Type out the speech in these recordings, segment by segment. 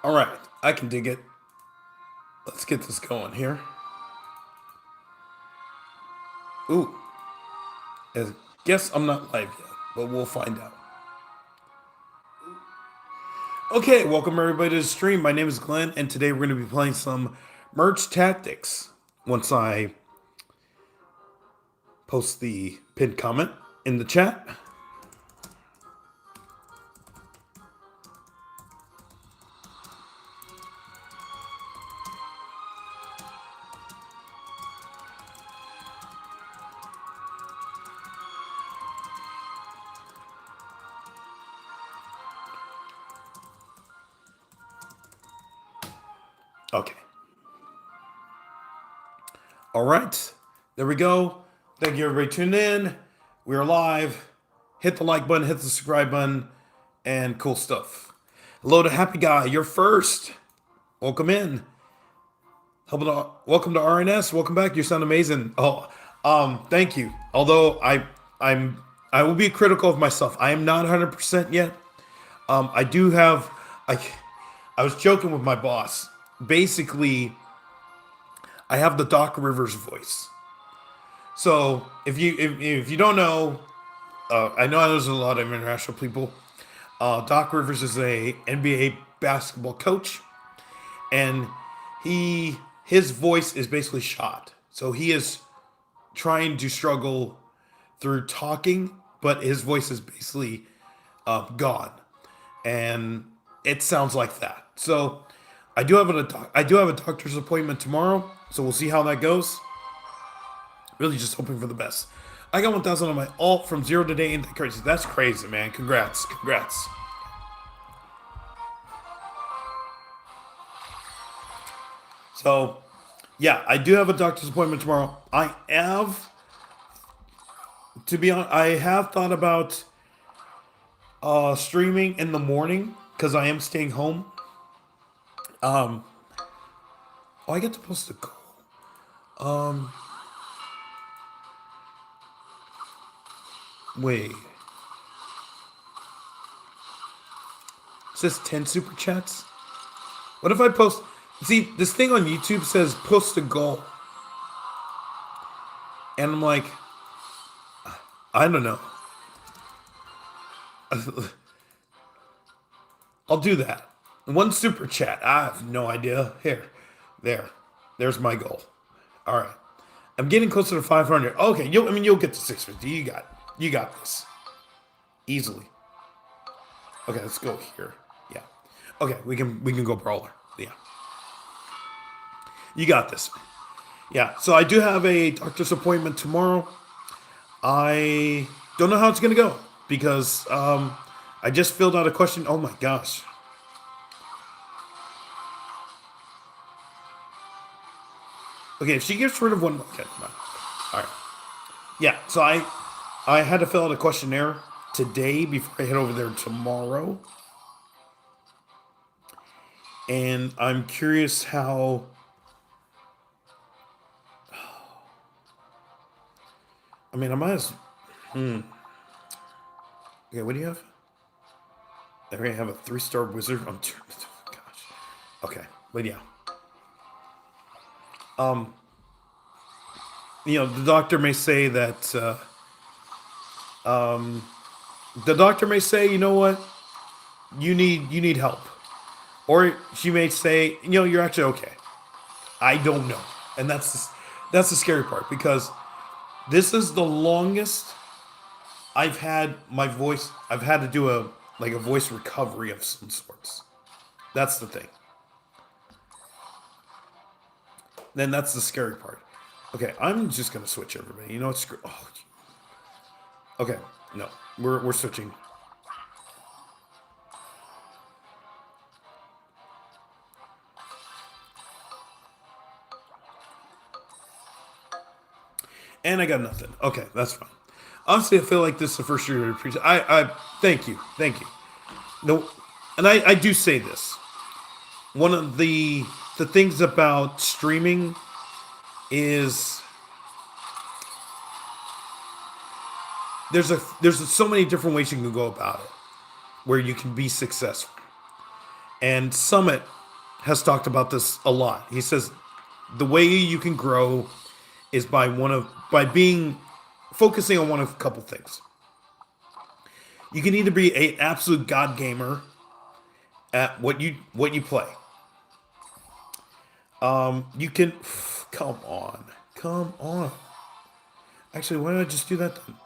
All right, I can dig it. Let's get this going here. Ooh, I guess I'm not live yet, but we'll find out. Okay, welcome everybody to the stream. My name is Glenn, and today we're going to be playing some Merge Tactics. Once I post the pinned comment in the chat. Okay. All right, there we go. Thank you, everybody, tuned in. We are live. Hit the like button, hit the subscribe button, and cool stuff. Hello to Happy Guy. You're first. Welcome in. Welcome to RNS. Welcome back. You sound amazing. Oh, thank you. Although I will be critical of myself. I am not 100% yet. I do have. I was joking with my boss. Basically, I have the Doc Rivers voice. So if you don't know, I know there's a lot of international people. Doc Rivers is a NBA basketball coach, and his voice is basically shot. So he is trying to struggle through talking, but his voice is basically gone, and it sounds like that. So I do have a doctor's appointment tomorrow, so we'll see how that goes. Really just hoping for the best. I got 1,000 on my alt from zero to day. Ain't that crazy? That's crazy, man. Congrats. Congrats. So, yeah, I do have a doctor's appointment tomorrow. To be honest, I have thought about streaming in the morning because I am staying home. Oh, I get to post a goal. Wait. It says 10 super chats? What if I post... See, this thing on YouTube says post a goal. And I'm like, I don't know. I'll do that. One super chat. I have no idea. Here. There. There's my goal. All right. I'm getting closer to 500. Okay, you'll get to 650. You got this. Easily. Okay, let's go here. Yeah. Okay, we can go brawler. Yeah. You got this. Yeah. So I do have a doctor's appointment tomorrow. I don't know how it's gonna go because I just filled out a question. Oh my gosh. Okay, if she gets rid of one, okay, no. All right. Yeah. So I had to fill out a questionnaire today before I head over there tomorrow, and I'm curious how. I mean, I might as. Okay, what do you have? I already have a 3-star wizard. Gosh. Okay, but yeah. The doctor may say that. The doctor may say, you know what, you need help, or she may say, you're actually okay. I don't know, and that's the scary part because this is the longest I've had my voice. I've had to do a voice recovery of some sorts. That's the thing. Then that's the scary part. Okay, I'm just gonna switch everybody. You know what? Oh, okay, no, we're switching. And I got nothing. Okay, that's fine. Honestly, I feel like this is the first year to appreciate. I thank you. No, and I do say this. One of the things about streaming is there's so many different ways you can go about it where you can be successful. And Summit has talked about this a lot. He says the way you can grow is by being focusing on one of a couple things. You can either be an absolute god gamer at what you play. You can come on. Actually, why don't I just do that then?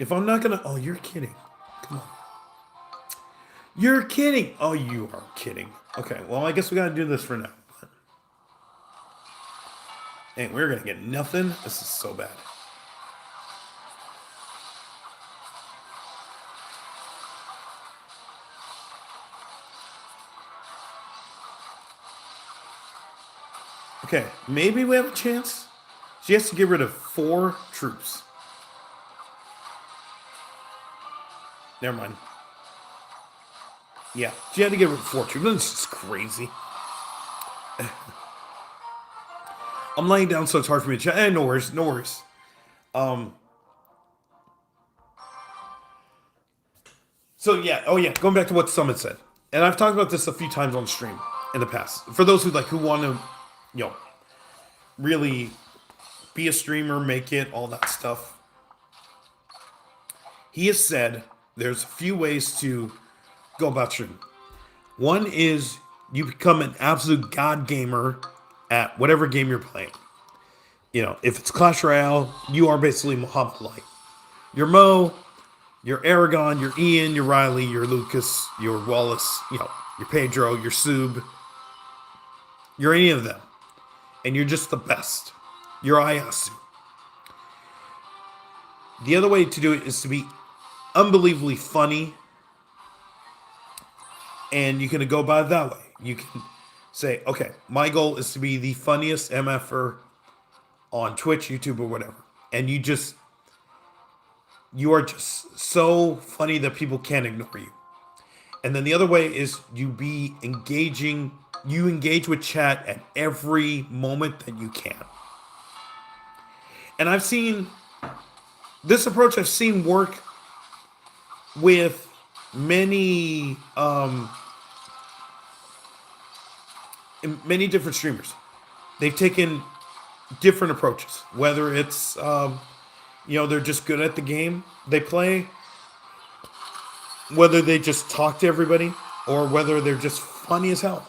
If I'm not gonna, oh, you're kidding. Come on. You're kidding. Oh, you are kidding. Okay, well, I guess we gotta do this for now. And we're gonna get nothing. This is so bad. Okay, maybe we have a chance. She has to get rid of 4 troops. Never mind. Yeah, she had to get rid of 4 troops. This is crazy. I'm laying down so it's hard for me to chat. No worries, no worries. So yeah, oh yeah, going back to what Summit said. And I've talked about this a few times on stream in the past. For those who want to, really be a streamer, make it, all that stuff. He has said there's a few ways to go about streaming. One is you become an absolute god gamer at whatever game you're playing. If it's Clash Royale, you are basically Muhammad Light. You're Mo, you're Aragon, you're Ian, you're Riley, you're Lucas, you're Wallace, you're Pedro, you're Sub. You're any of them. And you're just the best. You're Ayasu. The other way to do it is to be unbelievably funny. And you can go by it that way. You can say, okay, my goal is to be the funniest MFer on Twitch, YouTube, or whatever. And you are just so funny that people can't ignore you. And then the other way is you engage with chat at every moment that you can. And I've seen this approach work with many different streamers. They've taken different approaches, whether it's they're just good at the game they play, whether they just talk to everybody, or whether they're just funny as hell.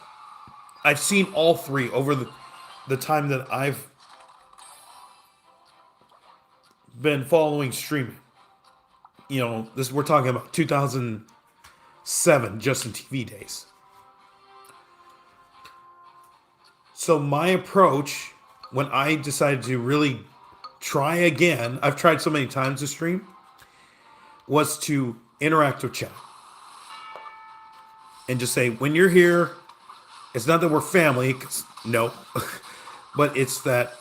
I've seen all three over the time that I've been following streaming. We're talking about 2007 Justin TV days. So my approach, when I decided to really try again, I've tried so many times to stream, was to interact with chat. And just say, when you're here, it's not that we're family, 'cause no, but it's that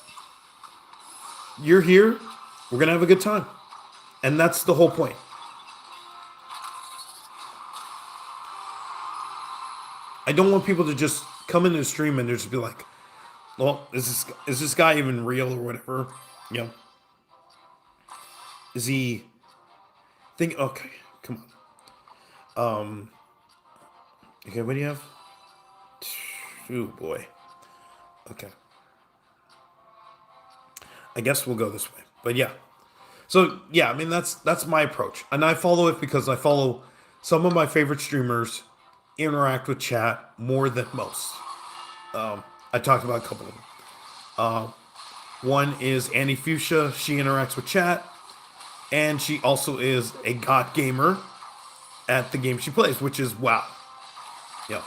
you're here, we're going to have a good time. And that's the whole point. I don't want people to just come into the stream and just be like, well, is this guy even real or whatever? Is he okay, come on. Okay, what do you have? Oh boy. Okay. I guess we'll go this way. But yeah. So yeah, I mean that's my approach. And I follow it because I follow some of my favorite streamers interact with chat more than most. I talked about a couple of them. One is Annie Fuchsia. She interacts with chat. And she also is a god gamer at the game she plays, which is WoW. Yeah.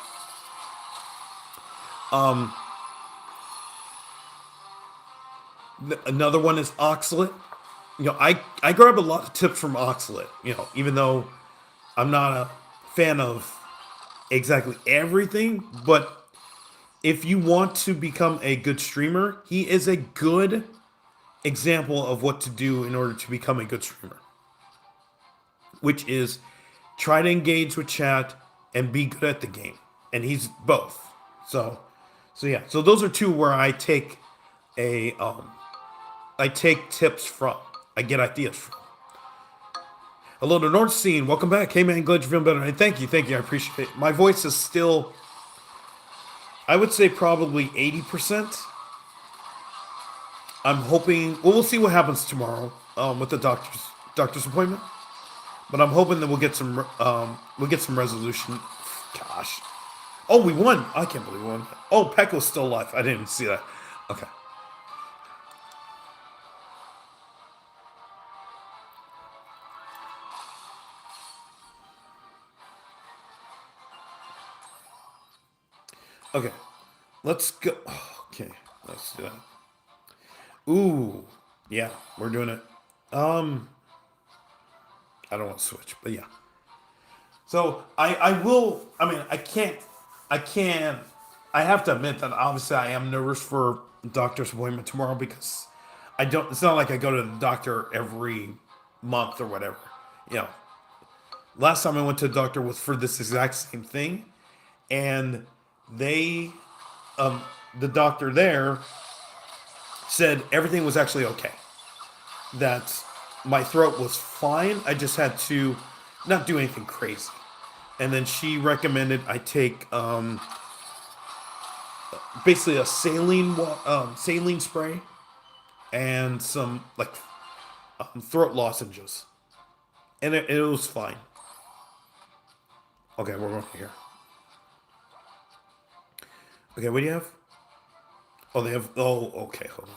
Another one is Oxlet. I grab a lot of tips from Oxlet, even though I'm not a fan of exactly everything, but if you want to become a good streamer, he is a good example of what to do in order to become a good streamer, which is try to engage with chat and be good at the game. And he's both. So yeah. So those are two where I take tips from. I get ideas from. Hello to North Scene. Welcome back. Hey man, glad you're feeling better. Hey, thank you, thank you. I appreciate it. My voice is still, I would say probably 80%. I'm hoping. Well, we'll see what happens tomorrow with the doctor's appointment. But I'm hoping that we'll get some resolution. Gosh. Oh, we won. I can't believe we won. Oh, Pecco's still alive. I didn't even see that. Okay. Okay. Let's go. Okay. Let's do that. Ooh. Yeah, we're doing it. Um, I don't want to switch, but yeah. So I will. I mean, I can't. I have to admit that obviously I am nervous for doctor's appointment tomorrow because I don't. It's not like I go to the doctor every month or whatever. You know, last time I went to the doctor was for this exact same thing, and they, um, the doctor there said everything was actually okay. That my throat was fine. I just had to not do anything crazy. And then she recommended I take basically a saline spray and some like throat lozenges, and it was fine. Okay, we're going here. Okay, what do you have? Oh, they have. Oh, okay, hold on.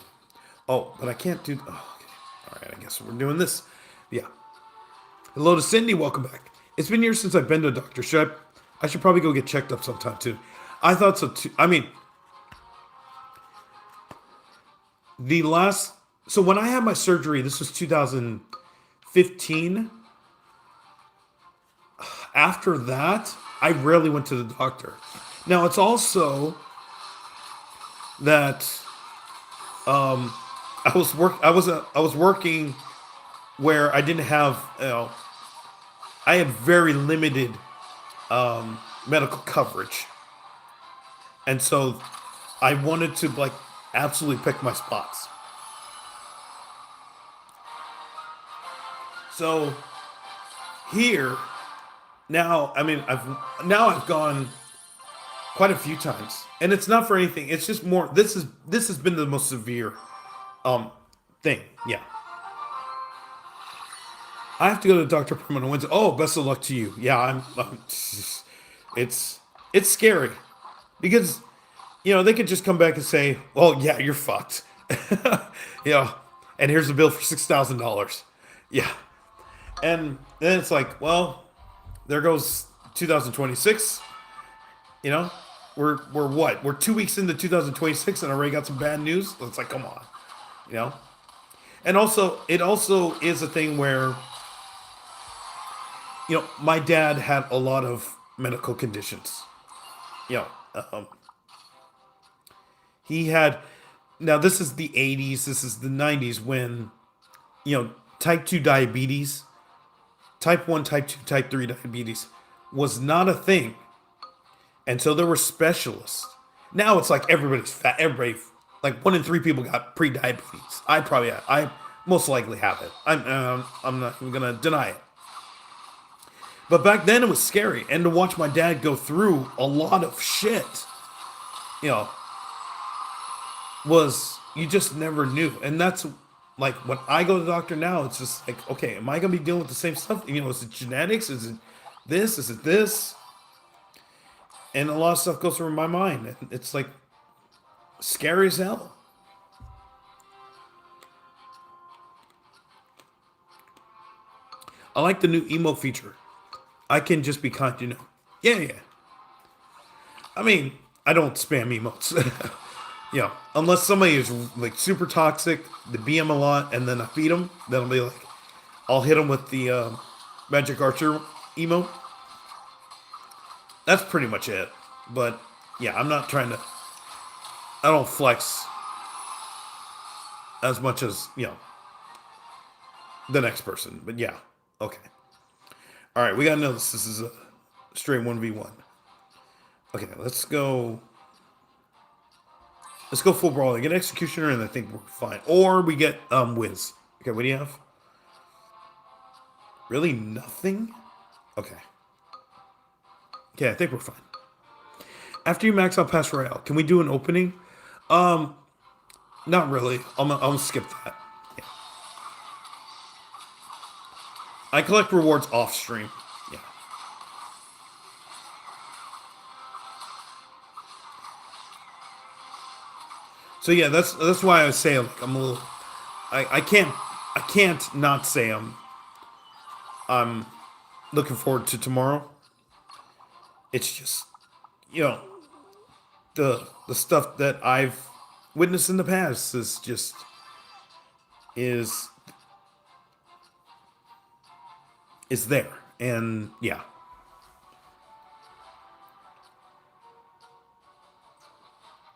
Oh, but I can't do. Oh, okay. All right, I guess we're doing this. Yeah. Hello to Cindy. Welcome back. It's been years since I've been to a doctor. I should probably go get checked up sometime too. I thought so too. I mean, the last. So when I had my surgery, this was 2015. After that, I rarely went to the doctor. Now it's also that I was working where I didn't have I had very limited medical coverage, and so I wanted to like absolutely pick my spots. So here now, I mean, I've gone quite a few times, and it's not for anything. It's just more. This has been the most severe um thing. Yeah, I have to go to the doctor on Wednesday. Oh, best of luck to you. Yeah, it's it's scary because they could just come back and say, "Well, yeah, you're fucked." you know, and here's a bill for $6,000. Yeah, and then it's like, well, there goes 2026. You know, we're what? We're 2 weeks into 2026 and already got some bad news. It's like, come on, you know. And also, it also is a thing where my dad had a lot of medical conditions. You know, um, he had. Now this is the '80s. This is the '90s when type 2 diabetes, type 1, type 2, type 3 diabetes was not a thing. And so there were specialists. Now it's like everybody's fat. Everybody, like 1 in 3 people got pre-diabetes. I most likely have it. I'm not even gonna deny it. But back then it was scary, and to watch my dad go through a lot of shit, you know, was you just never knew. And that's like when I go to the doctor now, it's just like, okay, am I gonna be dealing with the same stuff? Is it genetics? Is it this? Is it this? And a lot of stuff goes through my mind. And it's like scary as hell. I like the new emote feature. I can just be kind. Yeah, yeah. I mean, I don't spam emotes. Unless somebody is like super toxic, they BM a lot, and then I feed them, then I'll be like, I'll hit them with the Magic Archer emote. That's pretty much it. But yeah, I'm not trying to. I don't flex as much as the next person. But yeah, okay. All right, we gotta know this. This is a straight 1v1. Okay, let's go. Let's go full brawl. I get executioner, and I think we're fine. Or we get Wiz. Okay, what do you have? Really nothing? Okay. Okay, I think we're fine. After you max out Pass Royale, can we do an opening? Um, Not really. I'm gonna skip that. Yeah. I collect rewards off stream. Yeah. So yeah, that's why I say like I'm a little. I can't not say I'm looking forward to tomorrow. It's just you know the stuff that I've witnessed in the past is is there, and yeah.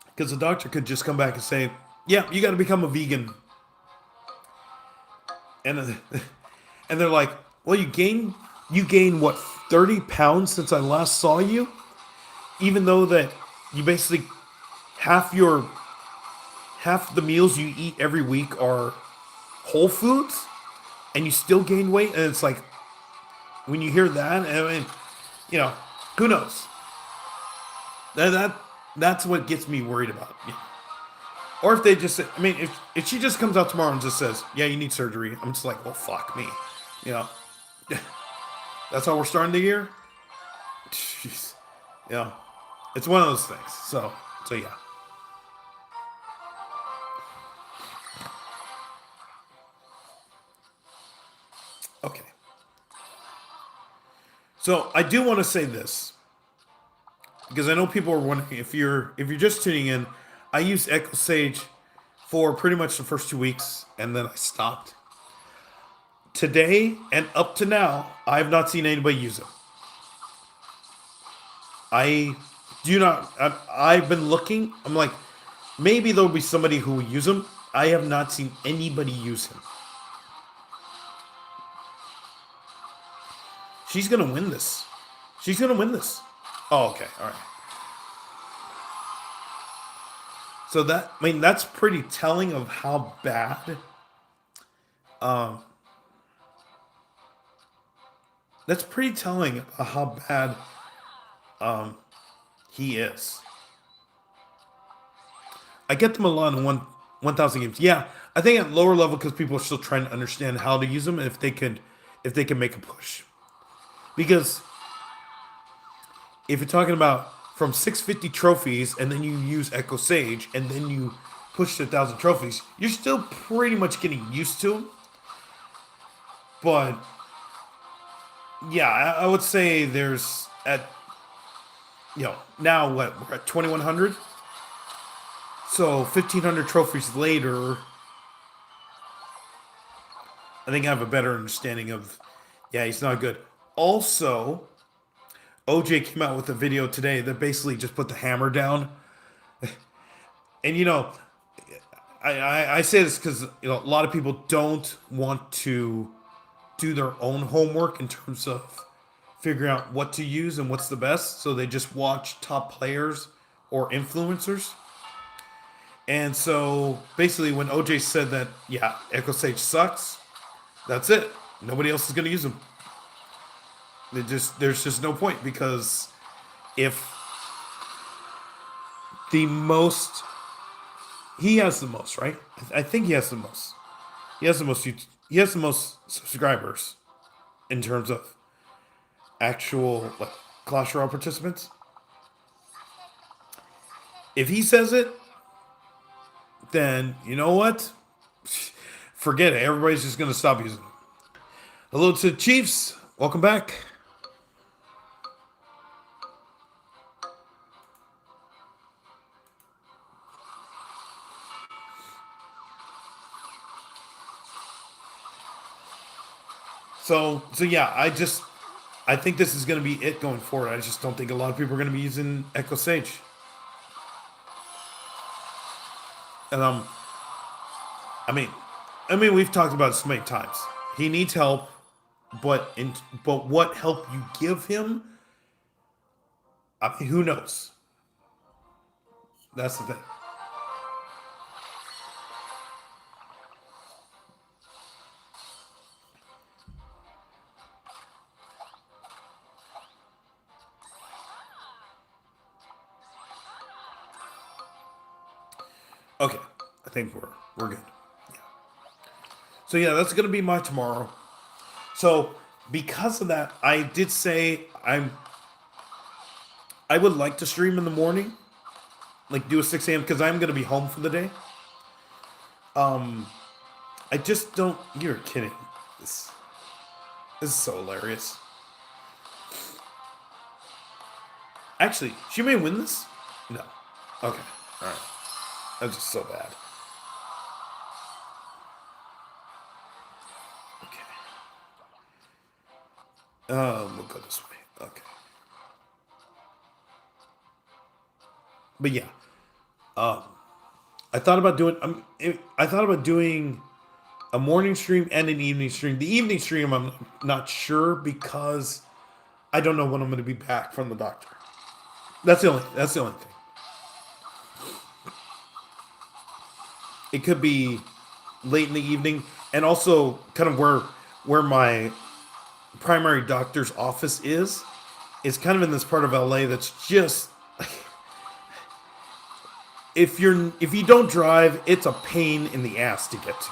Because the doctor could just come back and say, "Yeah, you got to become a vegan," and and they're like, "Well, you gain what 30 pounds since I last saw you, even though that you basically half your half the meals you eat every week are whole foods, and you still gain weight." And it's like when you hear that, I mean, you know, who knows? That's what gets me worried about. Yeah. Or if they just say, I mean, if she just comes out tomorrow and just says, "Yeah, you need surgery," I'm just like, "Well, fuck me," you know. That's how we're starting the year. Jeez, you know, it's one of those things. So yeah. Okay. So I do want to say this because I know people are wondering if you're just tuning in. I used Echo Sage for pretty much the first 2 weeks, and then I stopped. Today and up to now, I have not seen anybody use it. I do not. I've been looking. I'm like, maybe there'll be somebody who will use him. I have not seen anybody use him. She's gonna win this. She's gonna win this. Oh, okay, all right. So that's pretty telling of how bad. Um, that's pretty telling of how bad he is. I get them a lot in 1,000 games. Yeah, I think at lower level because people are still trying to understand how to use them and if they can make a push. Because if you're talking about from 650 trophies and then you use Echo Sage and then you push to 1,000 trophies, you're still pretty much getting used to them. But yeah, I would say there's at now what we're at 2,100, so 1,500 trophies later, I think I have a better understanding of yeah he's not good. Also, OJ came out with a video today that basically just put the hammer down, and I say this because a lot of people don't want to do their own homework in terms of figuring out what to use and what's the best. So they just watch top players or influencers. And so basically, when OJ said that, yeah, Echo Sage sucks, that's it. Nobody else is going to use them. There's just no point because if the most he has the most, right? I think he has the most. He has the most. He has the most subscribers in terms of actual like Clash Royale participants. If he says it, then you know what? Forget it. Everybody's just gonna stop using it. Hello to the Chiefs. Welcome back. So yeah, I think this is gonna be it going forward. I just don't think a lot of people are gonna be using Echo Sage. And I mean, we've talked about it so many times. He needs help, but what help you give him, I mean, who knows? That's the thing. think we're good. Yeah. So yeah, that's gonna be my tomorrow. So because of that, I did say I would like to stream in the morning, like do a 6 a.m. because I'm gonna be home for the day. I just don't. You're kidding. This this is so hilarious. Actually, she may win this. No. Okay. All right. That's just so bad. Okay. We'll go this way. Okay. But yeah, I thought about doing. I thought about doing a morning stream and an evening stream. The evening stream, I'm not sure because I don't know when I'm going to be back from the doctor. That's the only thing. It could be late in the evening, and also kind of where my primary doctor's office is kind of in this part of LA that's just if you don't drive, it's a pain in the ass to get to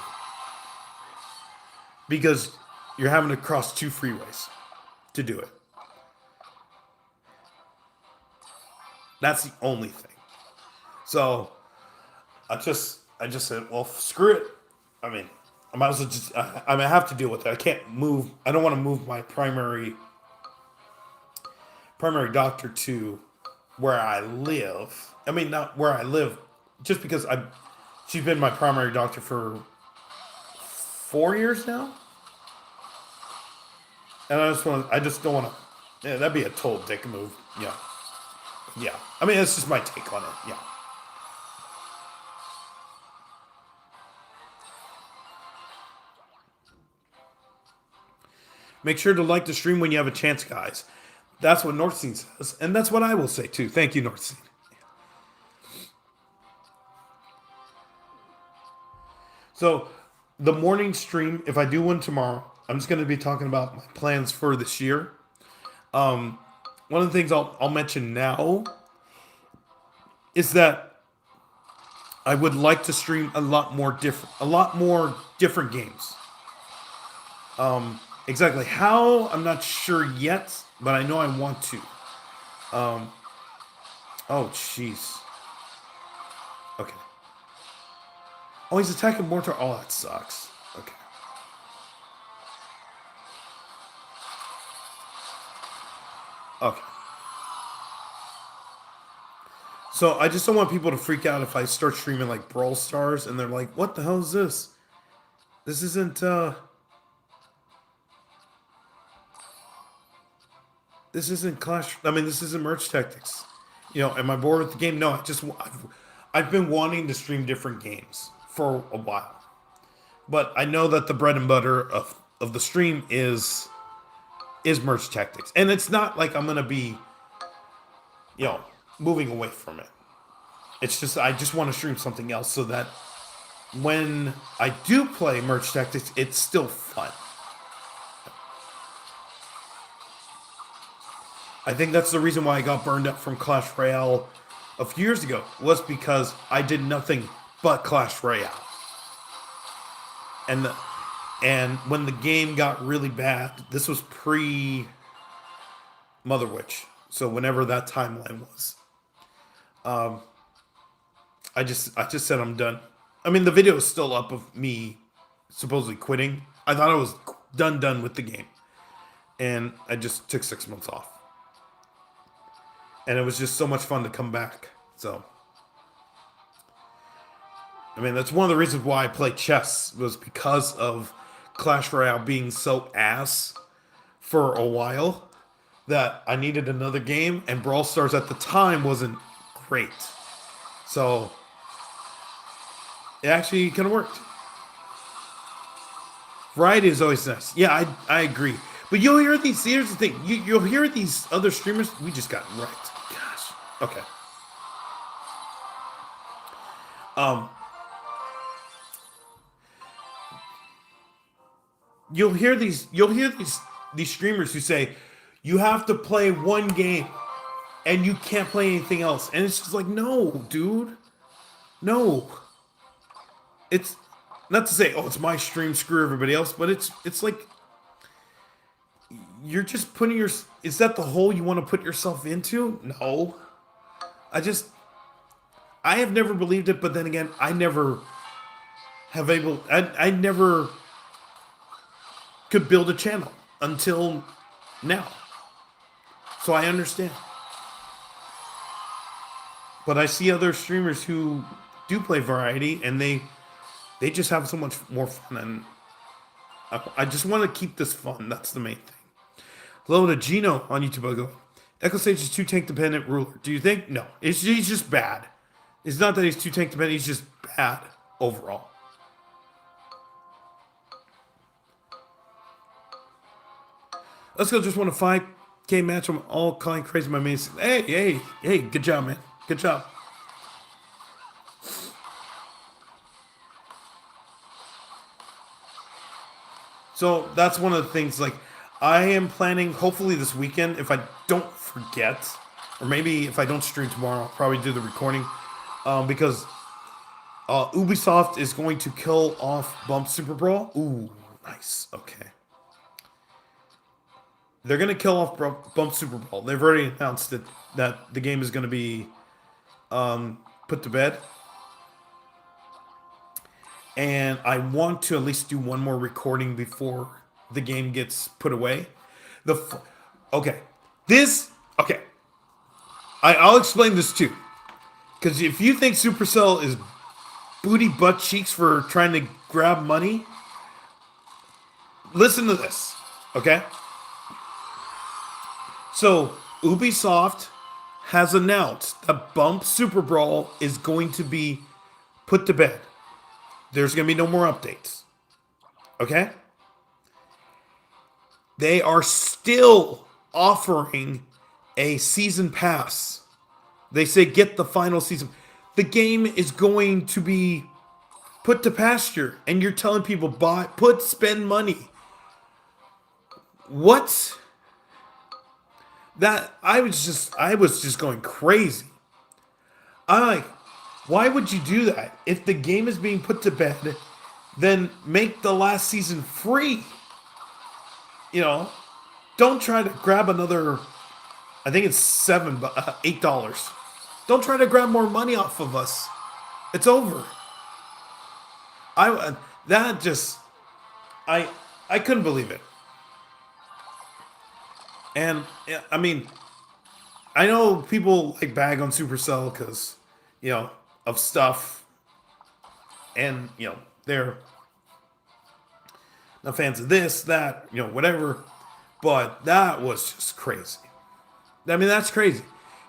because you're having to cross two freeways to do it. That's the only thing. So I just said, well, screw it. I mean, I might as well just I mean, I have to deal with it. I can't move. I don't want to move my primary doctor to where I live. I mean, not where I live, just because she's been my primary doctor for 4 years now, and I just don't want to. Yeah, that'd be a total dick move. Yeah, yeah. I mean, that's just my take on it. Yeah. Make sure to like the stream when you have a chance, guys. That's what Northstein says, and that's what I will say too. Thank you, Northstein. So, the morning stream, if I do one tomorrow, I'm just going to be talking about my plans for this year. One of the things I'll mention now is that I would like to stream a lot more different games. Exactly how, I'm not sure yet, but I know I want to. Oh, jeez. Okay. Oh, he's attacking Mortar. Oh, that sucks. Okay. Okay. So I just don't want people to freak out if I start streaming like Brawl Stars and they're like, what the hell is this? This isn't, this isn't Clash. I mean, this isn't Merch Tactics. Am I bored with the game? No, I've been wanting to stream different games for a while, but I know that the bread and butter of the stream is Merch Tactics, and it's not like I'm gonna be, moving away from it. It's just I just want to stream something else so that when I do play Merch Tactics, it's still fun. I think that's the reason why I got burned up from Clash Royale a few years ago, was because I did nothing but Clash Royale. And when the game got really bad, this was pre Mother Witch, so whenever that timeline was, I just said I'm done. I mean, the video is still up of me supposedly quitting. I thought I was done with the game, and I just took 6 months off. And it was just so much fun to come back. So, I mean, that's one of the reasons why I play chess, was because of Clash Royale being so ass for a while that I needed another game, and Brawl Stars at the time wasn't great. So, it actually kind of worked. Variety is always nice. Yeah, I agree. But you'll hear these, here's the thing, you'll hear these other streamers, we just got wrecked. Gosh. Okay. You'll hear these streamers who say, you have to play one game and you can't play anything else. And it's just like, no, dude. No. it's not to say, oh, it's my stream, screw everybody else, but it's like you're just putting your. Is that the hole you want to put yourself into? No, I just I have never believed it, but then again, I never have able. I never could build a channel until now, so I understand. But I see other streamers who do play variety, and they just have so much more fun, and I just want to keep this fun. That's the main thing. Hello to Gino on YouTube. I go, Echo Sage is too tank dependent ruler. Do you think? No, he's just bad. It's not that he's too tank dependent. He's just bad overall. Let's go. Just won a 5K match. I'm all kind crazy. My main. Hey! Good job, man. Good job. So that's one of the things. Like, I am planning. Hopefully this weekend, if I don't forget, or maybe if I don't stream tomorrow, I'll probably do the recording, because Ubisoft is going to kill off Bump Super Brawl. Ooh, nice. Okay. They're going to kill off Bump Super Brawl. They've already announced that the game is going to be put to bed. And I want to at least do one more recording before the game gets put away. Okay. Okay. I'll explain this too. Because if you think Supercell is booty butt cheeks for trying to grab money, listen to this. Okay? So, Ubisoft has announced that Bump Super Brawl is going to be put to bed. There's going to be no more updates. Okay? They are still offering a season pass. They say get the final season. The game is going to be put to pasture, and you're telling people spend money. What? That I was just going crazy. Why would you do that? If the game is being put to bed, then make the last season free. Don't try to grab another. I think it's $8. Don't try to grab more money off of us. It's over. I couldn't believe it. And I mean, I know people like bag on Supercell because of stuff, and they're not fans of this, that, whatever. But that was just crazy. I mean, that's crazy.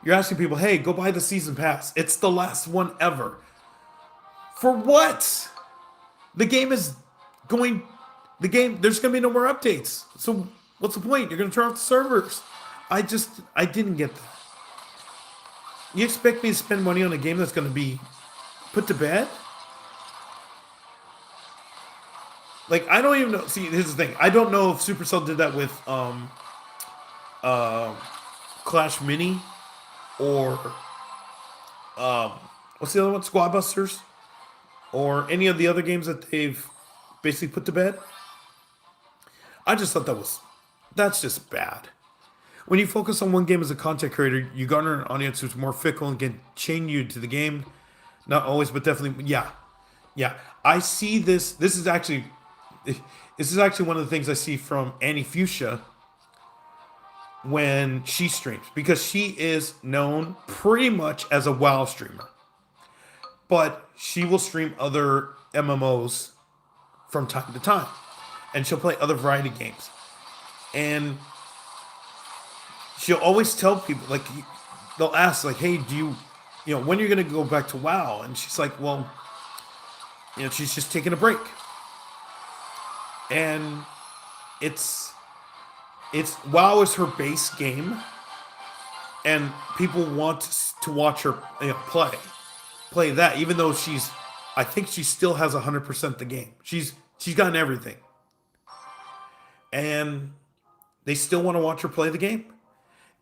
You're asking people, hey, go buy the season pass. It's the last one ever. For what? The game, there's going to be no more updates. So what's the point? You're going to turn off the servers. I didn't get that. You expect me to spend money on a game that's going to be put to bed? Like, I don't even know. See, here's the thing. I don't know if Supercell did that with Clash Mini or what's the other one? Squad Busters, or any of the other games that they've basically put to bed. I just thought that's just bad. When you focus on one game as a content creator, you garner an audience who's more fickle and can chain you to the game. Not always, but definitely. Yeah. I see this. This is actually one of the things I see from Annie Fuchsia when she streams, because she is known pretty much as a WoW streamer, but she will stream other MMOs from time to time, and she'll play other variety games, and she'll always tell people, like, they'll ask, like, hey, do you when you're going to go back to WoW? And she's like, well, she's just taking a break. And it's WoW is her base game, and people want to watch her play that, even though I think she still has 100% the game. She's gotten everything, and they still want to watch her play the game,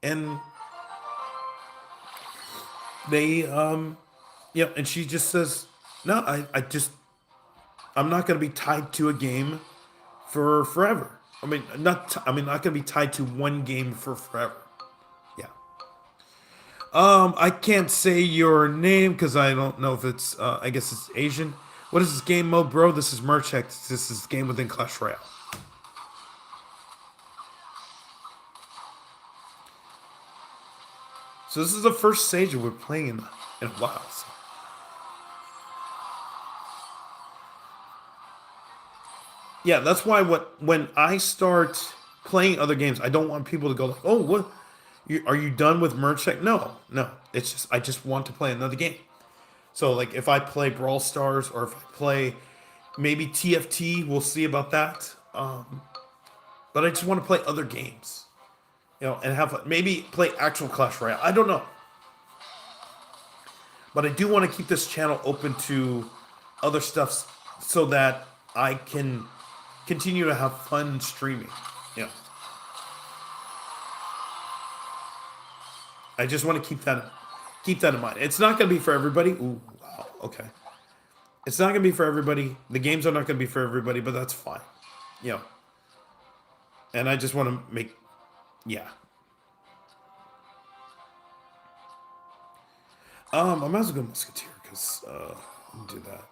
and they and she just says, no, I'm not going to be tied to a game for forever. I mean, not going to be tied to one game for forever. Yeah. I can't say your name because I don't know if it's. I guess it's Asian. What is this game mode, bro? This is Mercheck. This is game within Clash Royale. So this is the first stage that we're playing in a while. So. Yeah, that's why when I start playing other games, I don't want people to go like, "Oh, what? Are you done with Merge Check?" No, no. It's just I just want to play another game. So like if I play Brawl Stars or if I play maybe TFT, we'll see about that. But I just want to play other games, and have maybe play actual Clash Royale. I don't know, but I do want to keep this channel open to other stuff so that I can continue to have fun streaming. Yeah. I just want to keep that in mind. It's not going to be for everybody. Ooh, wow. Okay. It's not going to be for everybody. The games are not going to be for everybody, but that's fine. Yeah. And I just want to make, yeah. I might as well go Musketeer because do that.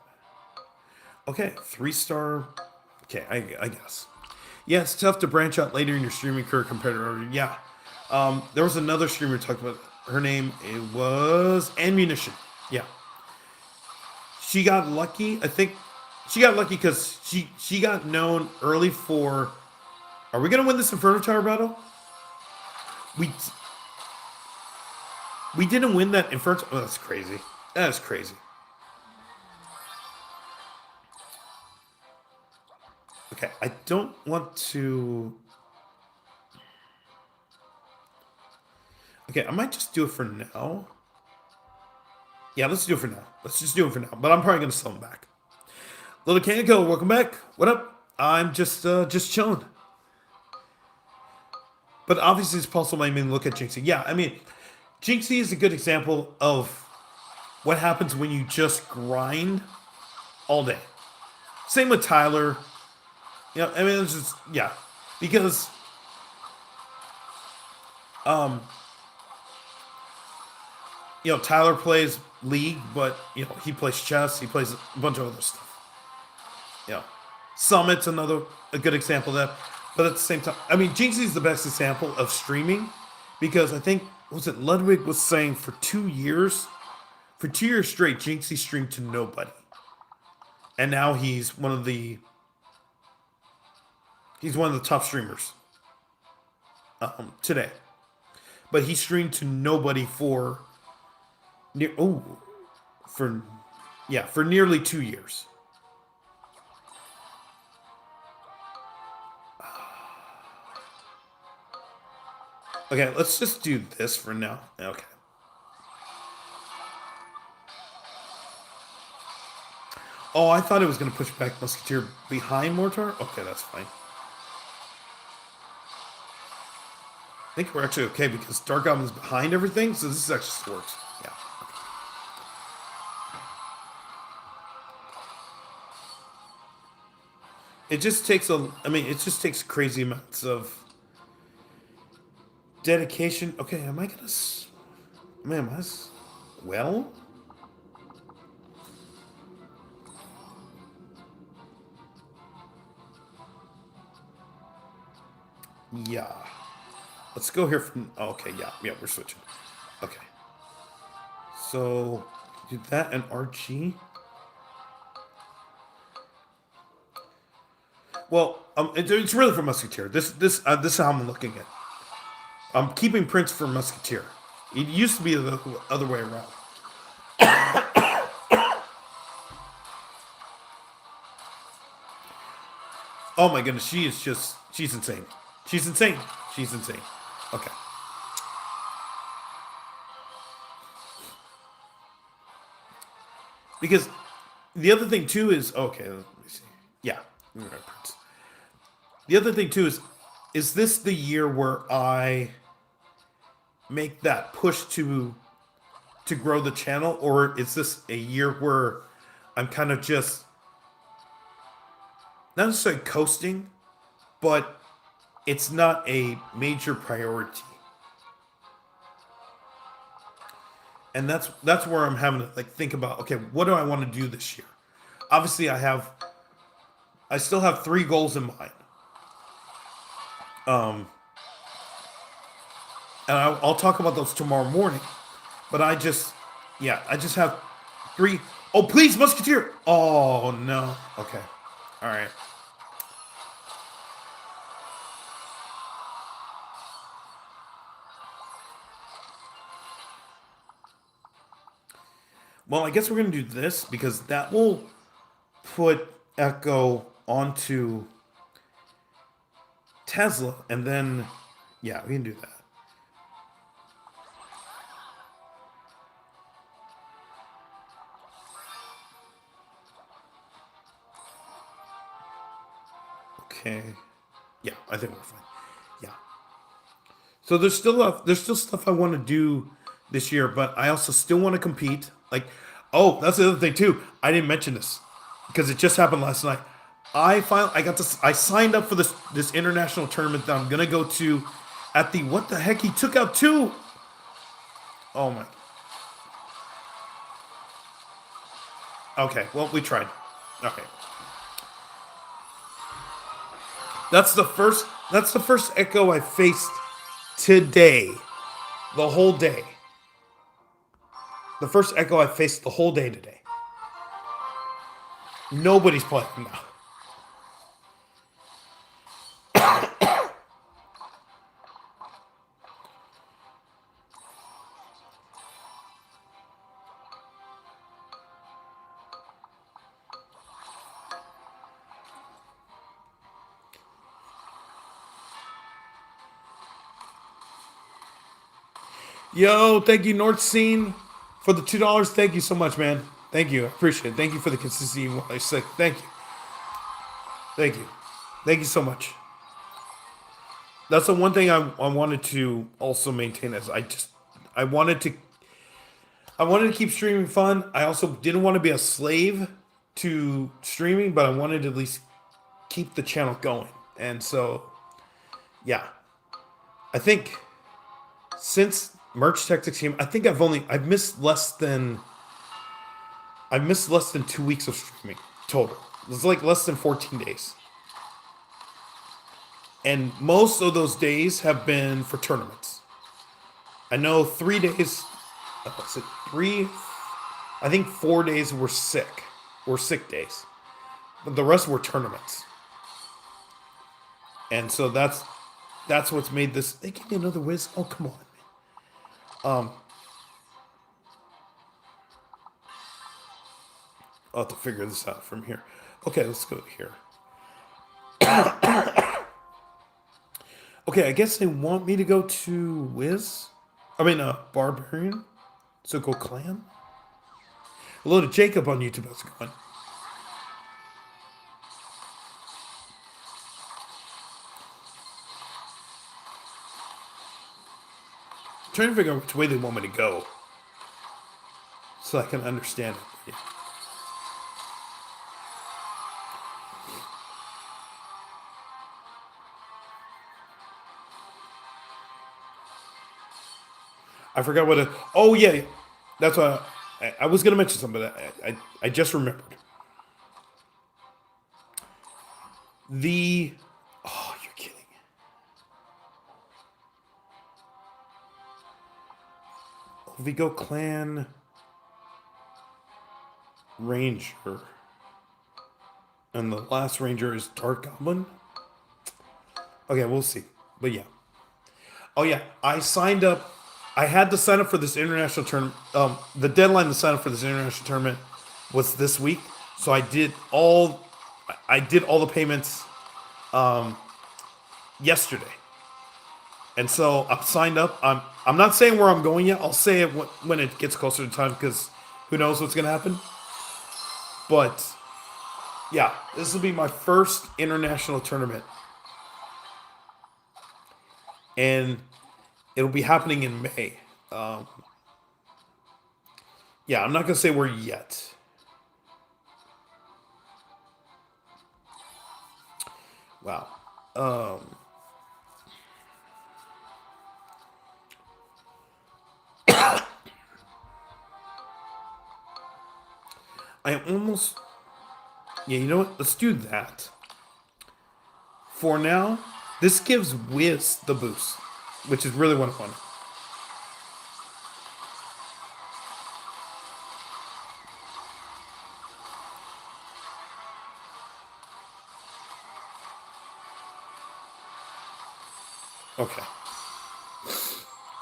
Okay, 3-star. Okay, I guess. Yeah, it's tough to branch out later in your streaming career compared to earlier. Yeah. There was another streamer talking about her name. It was Ammunition. Yeah. She got lucky. I think she got lucky because she got known early for. Are we gonna win this Inferno Tower battle? We we didn't win that Inferno. Oh, that's crazy. That is crazy. Okay, I don't want to. Okay, I might just do it for now. Yeah, let's do it for now. Let's just do it for now. But I'm probably gonna sell them back. Little Kanko, welcome back. What up? I'm just chilling. But obviously, it's possible I mean look at Jinxie. Yeah, I mean, Jinxie is a good example of what happens when you just grind all day. Same with Tyler. I mean, it's just yeah, because Tyler plays League, but he plays chess. He plays a bunch of other stuff. Summit's a good example of that. But at the same time, I mean, Jinxie's the best example of streaming because I think Ludwig was saying for 2 years straight, Jinxie streamed to nobody, and now he's one of the top streamers today. But he streamed to nobody for nearly 2 years. Okay, let's just do this for now. Okay. Oh, I thought it was going to push back Musketeer behind Mortar. Okay, that's fine. I think we're actually okay because Dark Goblin's behind everything, so this actually works. Yeah. It just takes crazy amounts of dedication. Okay, am I gonna? Man, well. Yeah. Let's go here from. Oh, okay, yeah, we're switching. Okay. So, do that and RG. Well, it's really for Musketeer. This is how I'm looking at it. I'm keeping Prince for Musketeer. It used to be the other way around. Oh my goodness, she's insane. She's insane. She's insane. Okay. Because the other thing too is okay. Let me see. Yeah, Prince. The other thing too is this the year where I make that push to grow the channel, or is this a year where I'm kind of just not necessarily coasting, but it's not a major priority. And that's where I'm having to like think about, okay, what do I want to do this year? Obviously I still have 3 goals in mind. Um and I'll talk about those tomorrow morning. But I just have 3. Oh, please, Musketeer. Oh, no. Okay. All right. Well, I guess we're going to do this because that will put Echo onto Tesla. And then, yeah, we can do that. Okay. Yeah, I think we're fine. Yeah. So there's still stuff I want to do this year, but I also still want to compete. Like, oh, that's the other thing too. I didn't mention this because it just happened last night. I signed up for this international tournament that I'm gonna go to at the what the heck, he took out 2. Oh my. Okay, well we tried. Okay. That's the first Echo I faced today. The whole day. The first Echo I faced the whole day today. Nobody's playing now. Yo, thank you, North Scene, for the $2. Thank you so much, man. Thank you. I appreciate it. Thank you for the consistency while I sick. Thank you. Thank you. Thank you so much. That's the one thing I wanted to also maintain as I wanted to I wanted to keep streaming fun. I also didn't want to be a slave to streaming, but I wanted to at least keep the channel going. And so yeah. I think since Merch Tactics came, I think I've missed less than 2 weeks of streaming total. It's like less than 14 days. And most of those days have been for tournaments. I know 3 days, was it 3? I think 4 days were sick days. But the rest were tournaments. And so that's what's made this. They give me another whiz. Oh, come on, man. I'll have to figure this out from here. Okay, let's go here. Okay, I guess they want me to go to Wiz. I mean, Barbarian. So go Clan. Hello to Jacob on YouTube. How's it going? I'm trying to figure out which way they want me to go, so I can understand it. Yeah. I forgot what it. Oh yeah, that's what I was gonna mention something. But I just remembered. The oh, you're kidding. Vigo Clan Ranger, and the last Ranger is Dark Goblin. Okay, we'll see. But yeah. Oh yeah, I signed up. I had to sign up for this international tournament. The deadline to sign up for this international tournament was this week, so I did all the payments yesterday, and so I'm signed up. I'm not saying where I'm going yet. I'll say it when it gets closer to time because who knows what's gonna happen. But yeah, this will be my first international tournament, and it'll be happening in May. Yeah, I'm not gonna say where yet. Wow. Um, I almost. Yeah, you know what? Let's do that. For now, this gives Wiz the boost, which is really what I want. Okay.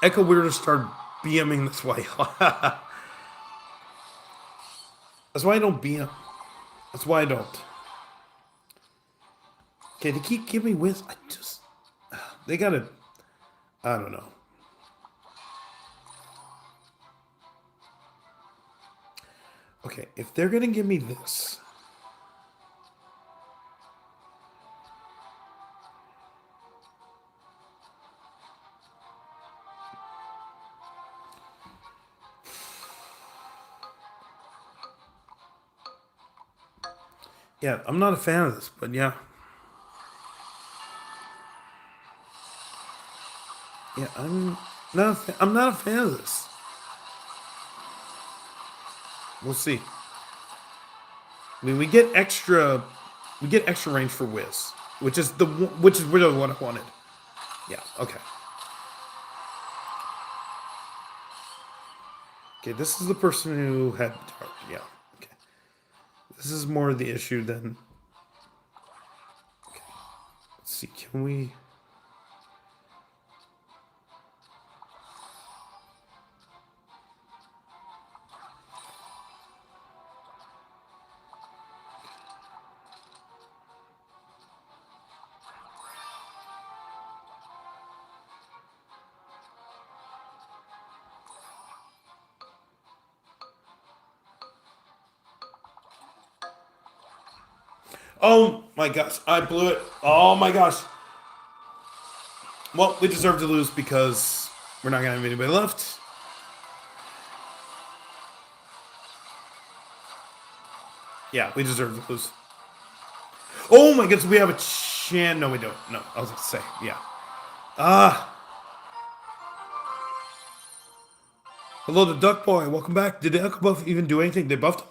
Echo Weirder started BMing this way. That's why I don't BM. That's why I don't. Okay, they keep giving me Wiz. I just. They gotta. I don't know. Okay, if they're gonna give me this. Yeah, I'm not a fan of this, but yeah. Yeah, I'm not a fan of this. We'll see. I mean, we get extra range for Wiz, which is really what I wanted. Yeah. Okay. Okay. This is the person who had. Yeah. Okay. This is more the issue than. Okay. Let's see. Can we? Oh my gosh! I blew it. Oh my gosh! Well, we deserve to lose because we're not gonna have anybody left. Yeah, we deserve to lose. Oh my goodness, we have a chance. No, we don't. No, I was going to say, yeah. Ah, hello to Duck Boy. Welcome back. Did the Echo Buff even do anything? They buffed him?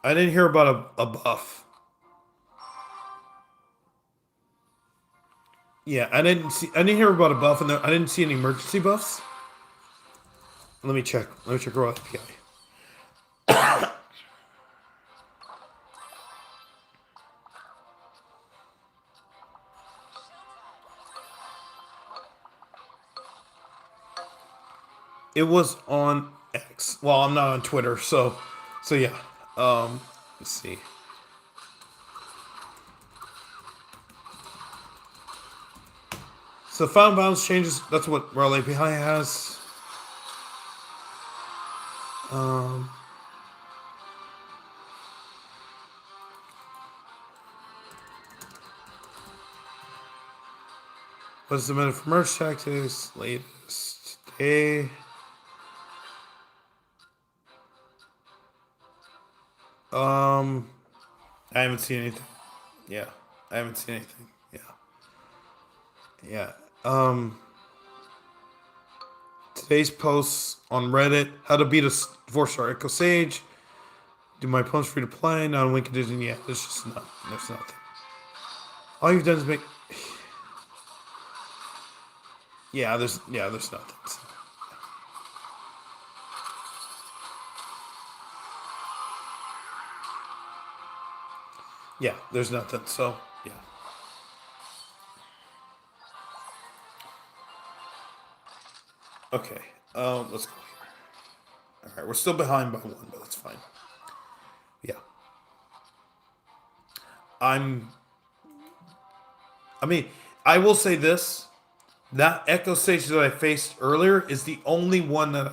I didn't hear about a buff. Yeah, I didn't see. I didn't hear about a buff, and I didn't see any emergency buffs. Let me check. Let me check Raw API. It was on X. Well, I'm not on Twitter, so yeah. Let's see. So found bounds changes. That's what Raw API has. Um, what's the minute for merge tactics? Latest today. Um, I haven't seen anything. Yeah, I haven't seen anything. Yeah, yeah. Um, today's posts on Reddit: how to beat a 4-star Echo Sage. Do my opponents free to play? Not a win condition. Yeah, there's just not. There's nothing. All you've done is make. There's nothing. So, yeah, there's nothing. So yeah. Okay. Let's go here. All right, we're still behind by one, but that's fine. Yeah. I'm. I mean, I will say this: that Echo Stage that I faced earlier is the only one that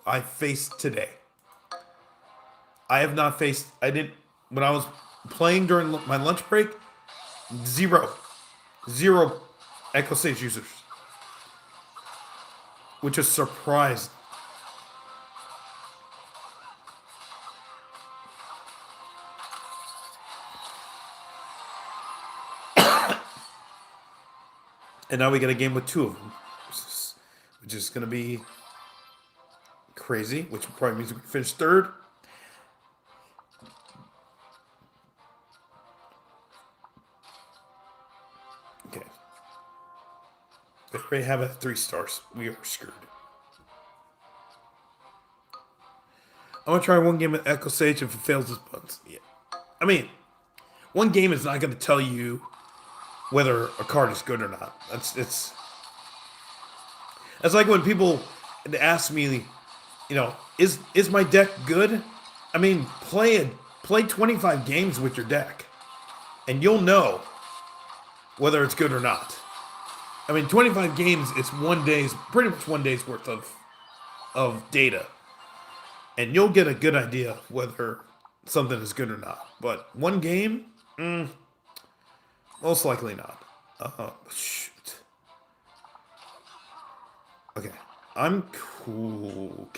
I faced today. I have not faced. I didn't when I was playing during my lunch break. Zero, zero Echo Stage users, which is surprised. And now we got a game with two of them, which is going to be crazy, which probably means we can finish third. Okay. They already have it at 3 stars. We are screwed. I'm going to try one game with Echo Sage. If it fails, this buttons. Yeah. I mean, one game is not going to tell you whether a card is good or not. It's like when people ask me, is my deck good? I mean, play 25 games with your deck, and you'll know whether it's good or not. I mean, 25 games, it's pretty much 1 day's worth of data. And you'll get a good idea whether something is good or not. But one game, most likely not. Shoot. Okay, I'm cool.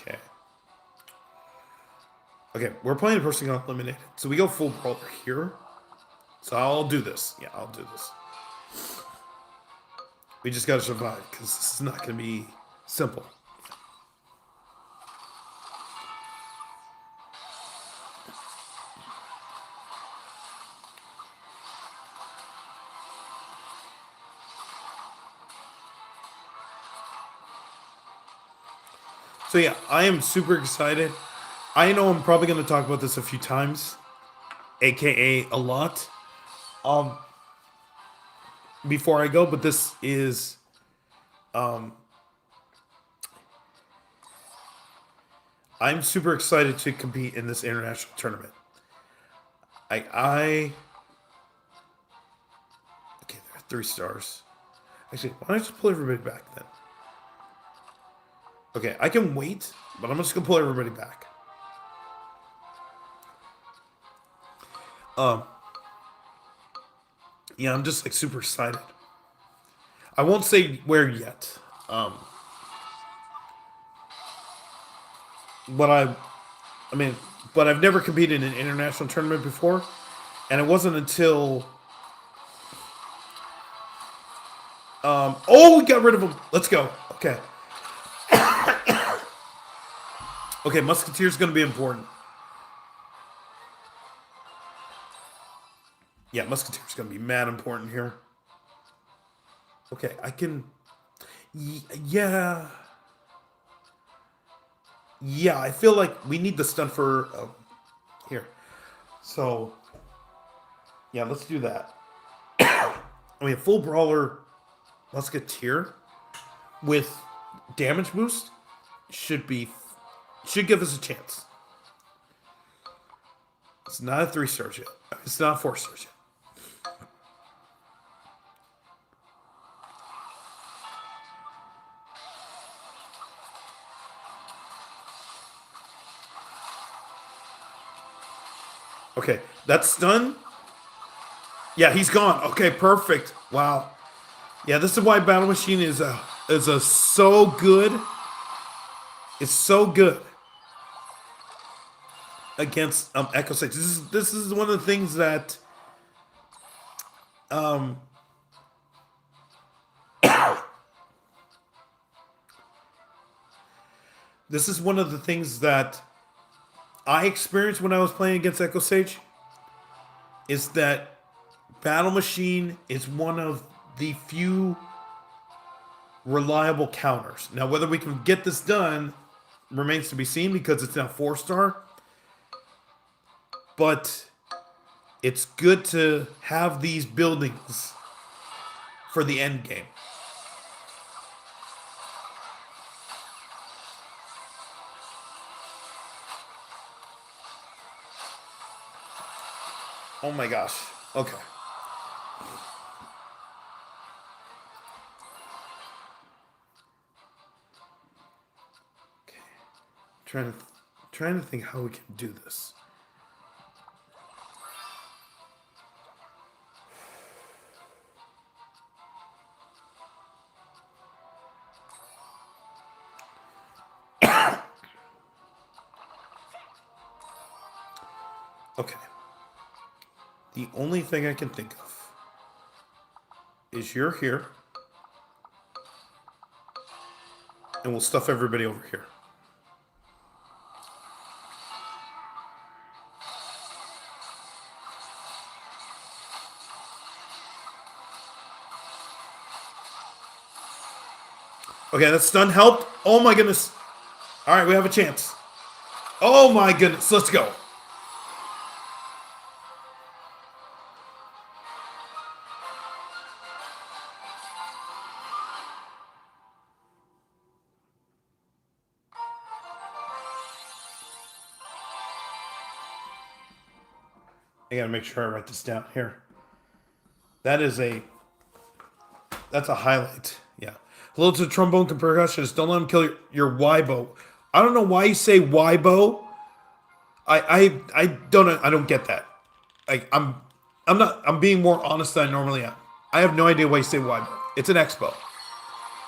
Okay, we're playing a person got eliminated. So we go full brawler here. So I'll do this. Yeah, I'll do this. We just gotta survive, because this is not gonna be simple. So yeah, I am super excited. I know I'm probably going to talk about this a few times, aka a lot, before I go. But this is, I'm super excited to compete in this international tournament. Okay, there are 3 stars. Actually, why don't I just pull everybody back then? Okay, I can wait, but I'm just gonna pull everybody back. Yeah, I'm just like super excited. I won't say where yet. But I've never competed in an international tournament before, and it wasn't until we got rid of him. Let's go. Okay. Okay, Musketeer's going to be important. Yeah, Musketeer's going to be mad important here. Okay, I can... Yeah. Yeah, I feel like we need the stun for... here. So... Yeah, let's do that. I mean, full brawler Musketeer with damage boost should give us a chance. It's not a 3 stars yet. It's not 4 stars yet. Okay, that's stun. Yeah, he's gone. Okay, perfect. Wow. Yeah, this is why Battle Machine is so good. It's so good against Echo Sage. This is one of the things that this is one of the things that I experienced when I was playing against Echo Sage. Is that Battle Machine is one of the few reliable counters. Now, whether we can get this done remains to be seen, because it's now 4 star. But it's good to have these buildings for the end game. Oh my gosh. Okay. Trying to think how we can do this. Okay. The only thing I can think of is you're here. and we'll stuff everybody over here. Okay, that stun helped. Oh my goodness. All right, we have a chance. Oh my goodness, let's go. I gotta make sure I write this down here. That's a highlight. Yeah. Hello to the trombone and percussionist. Don't let him kill your Weibo. I don't know why you say Weibo. I don't get that. I'm being more honest than I normally am. I have no idea why you say Weibo. It's an expo.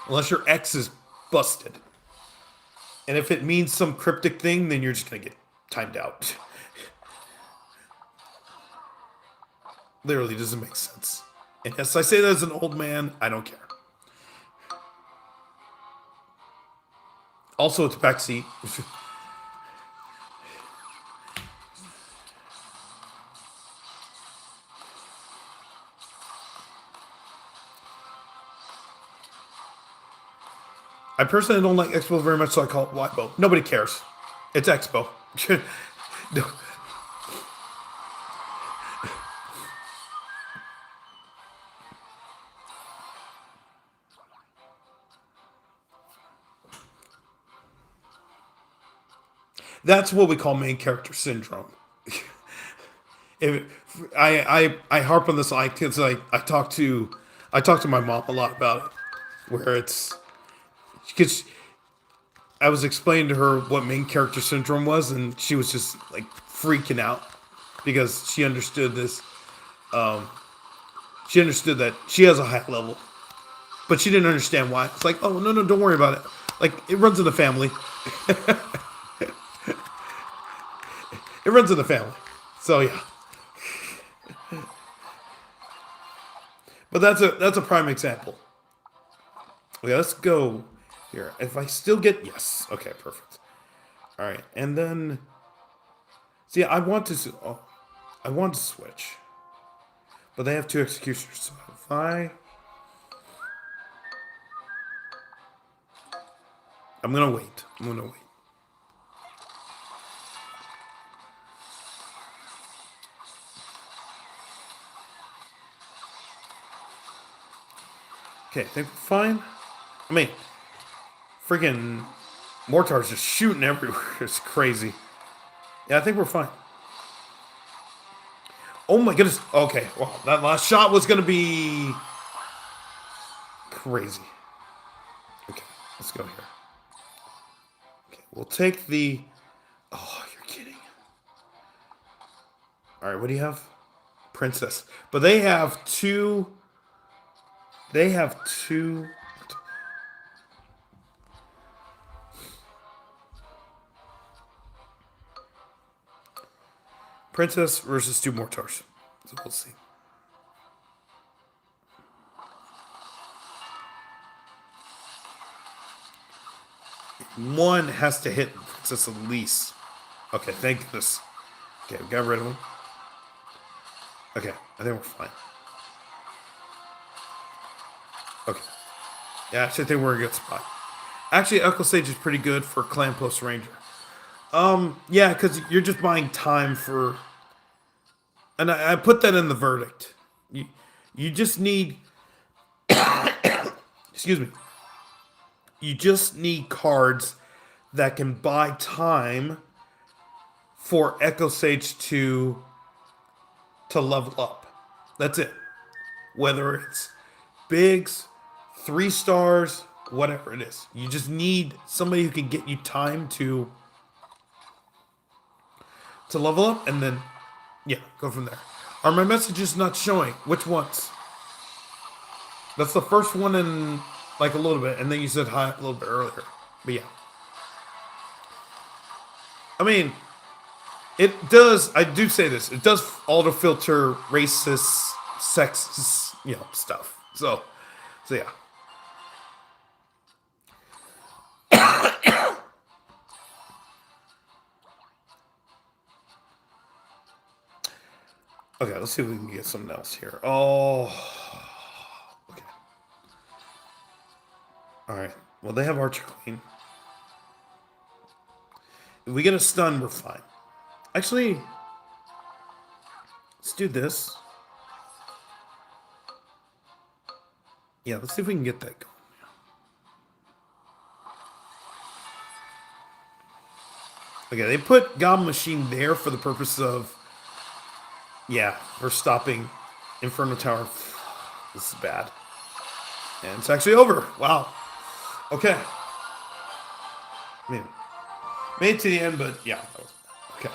Unless your X is busted. And if it means some cryptic thing, then you're just gonna get timed out. Literally doesn't make sense. And yes, I say that as an old man. I don't care. Also, it's backseat. I personally don't like Expo very much, so I call it Weibo. Nobody cares. It's Expo. No. That's what we call main character syndrome. If I harp on this because I talk to my mom a lot about it, where it's because I was explaining to her what main character syndrome was, and she was just like freaking out because she understood this. She understood that she has a high level, but she didn't understand why. It's like, oh no, don't worry about it. Like it runs in the family. It runs in the family. So yeah. But that's a prime example. Okay, let's go here. If I still get yes. Okay, perfect. All right, and then see, I want to switch, but they have two executioners. So if I'm gonna wait. Okay, I think we're fine. I mean, freaking mortars just shooting everywhere. It's crazy. Yeah, I think we're fine. Oh my goodness. Okay, well, that last shot was going to be crazy. Okay, let's go here. Okay, we'll take the... Oh, you're kidding. All right, what do you have? Princess. But they have two... Princess versus two mortars. So we'll see. One has to hit Princess at least. Okay, thank goodness. Okay, we got rid of him. Okay, I think we're fine. Okay. Yeah, actually, I think we're in a good spot. Actually, Echo Sage is pretty good for Clan Post Ranger. Yeah, because you're just buying time for... And I put that in the verdict. You just need... Excuse me. You just need cards that can buy time for Echo Sage to level up. That's it. Whether it's bigs, 3 stars, whatever it is. You just need somebody who can get you time to level up, and then, yeah, go from there. Are my messages not showing? Which ones? That's the first one in, like, a little bit, and then you said hi a little bit earlier. But yeah. I mean, it does, I do say this, it does auto-filter racist, sexist, stuff. So yeah. Okay, let's see if we can get something else here. Oh, okay. All right. Well, they have Archer Queen. If we get a stun, we're fine. Actually, let's do this. Yeah, let's see if we can get that going. Okay, they put Goblin Machine there for the purpose of, yeah, for stopping Inferno Tower. This is bad. And it's actually over. Wow. Okay. I mean, made it to the end, but yeah. That was, okay.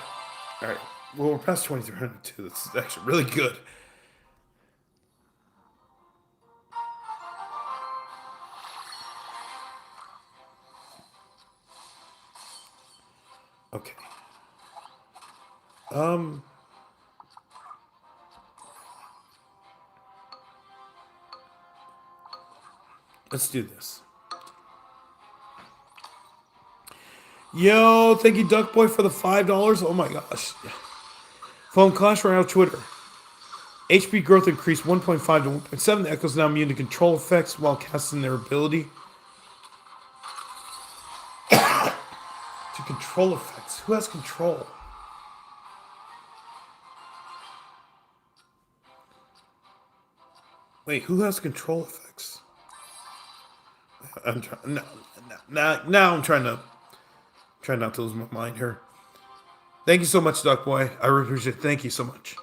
All right. Well, we're past 2300 too. This is actually really good. Okay. Let's do this. Yo, thank you, Duck Boy, for the $5. Oh my gosh. Phone Clash Royale Twitter. HP growth increased 1.5 to 1.7. The Echo's now immune to control effects while casting their ability. To control effects. Who has control? Wait, who has control effects? I'm trying. Now I'm trying not to lose my mind here. Thank you so much, Duck Boy. I really appreciate it. Thank you so much.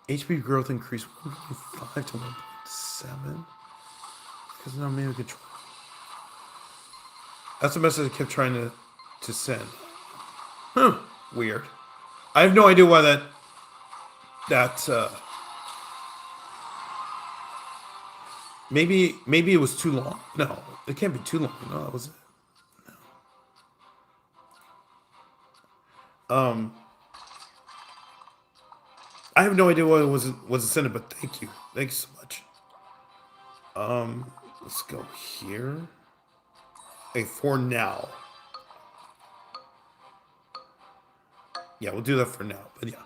HP growth increased 1.5 to 1.7. Because now maybe control. That's the message I kept trying to send. Weird. I have no idea why that maybe it was too long. No, it can't be too long. No, that was it. No. I have no idea why it wasn't sent, but thank you. Thank you so much. Let's go here. Okay, for now. Yeah, we'll do that for now. But yeah.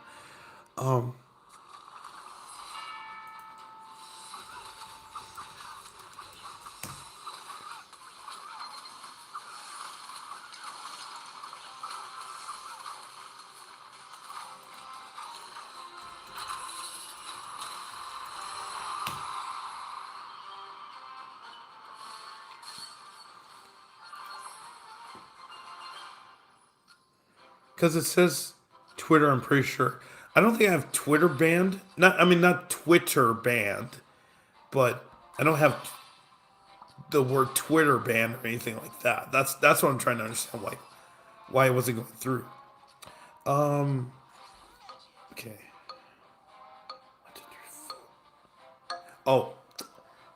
Because it says Twitter, I'm pretty sure. I don't think I have Twitter banned. Not Twitter banned, but I don't have the word Twitter banned or anything like that. That's what I'm trying to understand why it wasn't going through. Okay. Oh,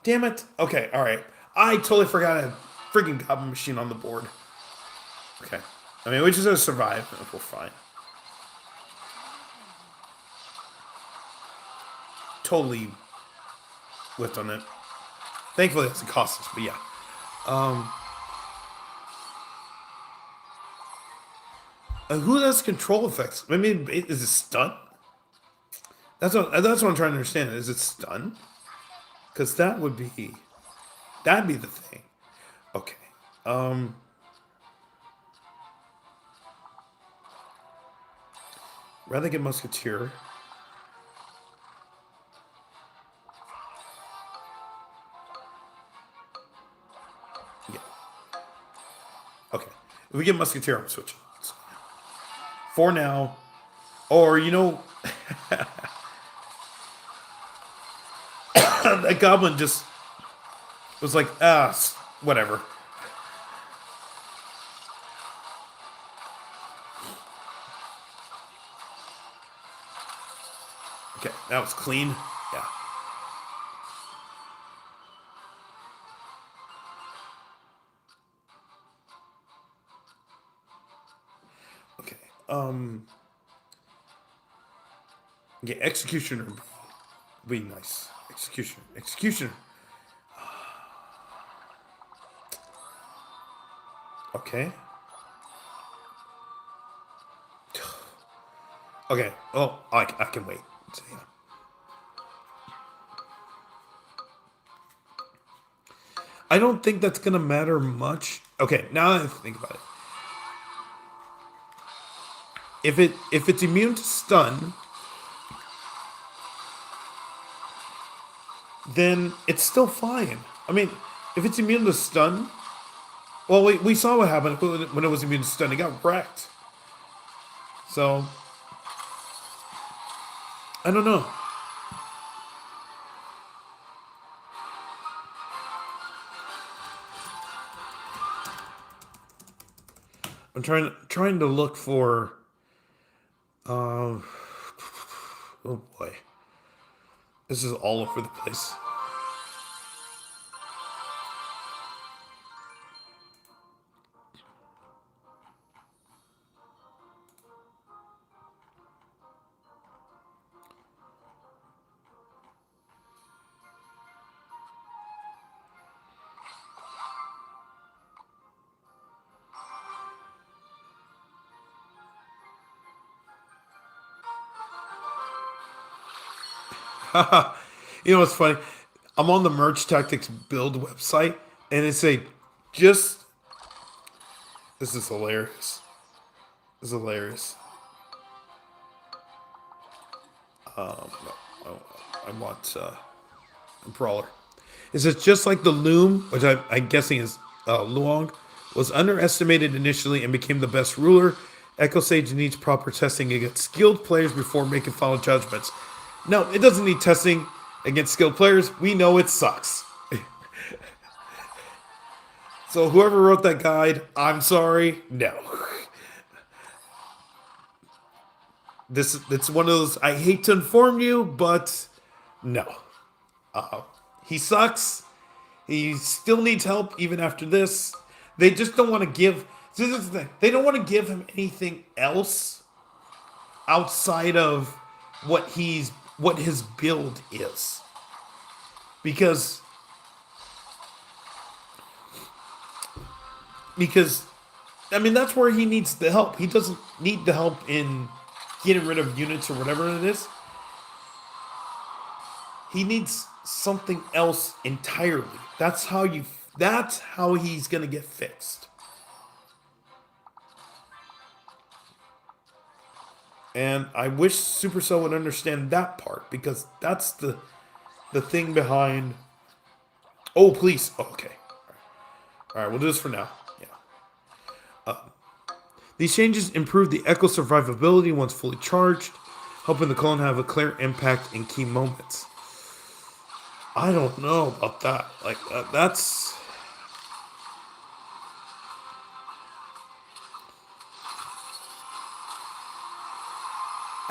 damn it. Okay, all right. I totally forgot I had freaking Goblin Machine on the board. Okay. I mean, we just have to survive. We're fine. Totally whiffed on it. Thankfully, it doesn't cost us, but yeah. Who has control effects? I mean, is it stun? That's what I'm trying to understand. Is it stun? Because that'd be the thing. Okay. Rather get Musketeer. Yeah. Okay. If we get Musketeer, I'm switching. For now. Or, that goblin just was like, whatever. Okay, that was clean. Yeah. Okay. Yeah, Executioner would be nice. Executioner. Okay. Okay. Oh, I can wait. So, yeah. I don't think that's gonna matter much. Okay, now that I think about it, if it's immune to stun, then it's still fine. I mean, if it's immune to stun, well, we saw what happened when it was immune to stun. It got wrecked. So I don't know. I'm trying to look for. Uh, oh boy, this is all over the place. You know what's funny? I'm on the Merge Tactics build website, and it's a just. This is hilarious. This is hilarious. No, I want a brawler. It says just like the Loom, which I'm guessing is Luong, was underestimated initially and became the best ruler. Echo Sage needs proper testing against skilled players before making final judgments. No, it doesn't need testing against skilled players. We know it sucks. So whoever wrote that guide, I'm sorry. No. This it's one of those I hate to inform you, but no. He sucks. He still needs help even after this. They just don't want to give. This is the thing. They don't want to give him anything else outside of what his build is, because I mean that's where he needs the help. He doesn't need the help in getting rid of units or whatever it is. He needs something else entirely. That's how he's gonna get fixed. And I wish Supercell would understand that part because that's the thing behind. Oh, please. Oh, okay. All right, we'll do this for now. Yeah. These changes improve the Echo survivability once fully charged, helping the clone have a clear impact in key moments. I don't know about that. Like that's.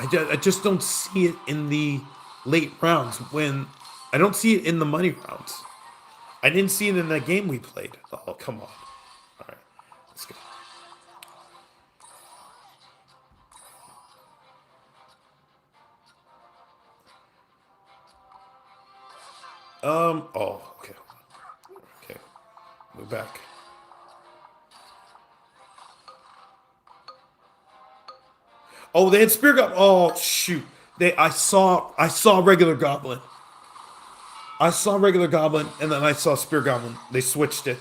I just don't see it in the late rounds when I don't see it in the money rounds. I didn't see it in that game we played. Oh, come on. All right. Let's go. Oh, okay. Okay. We're back. Oh, they had Spear Goblin. Oh, shoot. I saw regular Goblin. I saw regular Goblin, and then I saw Spear Goblin. They switched it.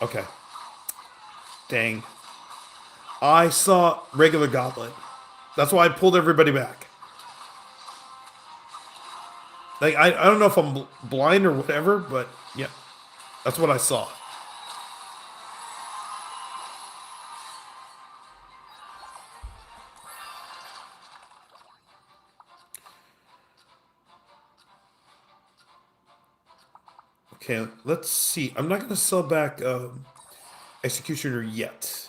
Okay. Dang. I saw regular Goblin. That's why I pulled everybody back. Like I don't know if I'm blind or whatever, but yeah, that's what I saw. Okay, let's see. I'm not gonna sell back Executioner yet.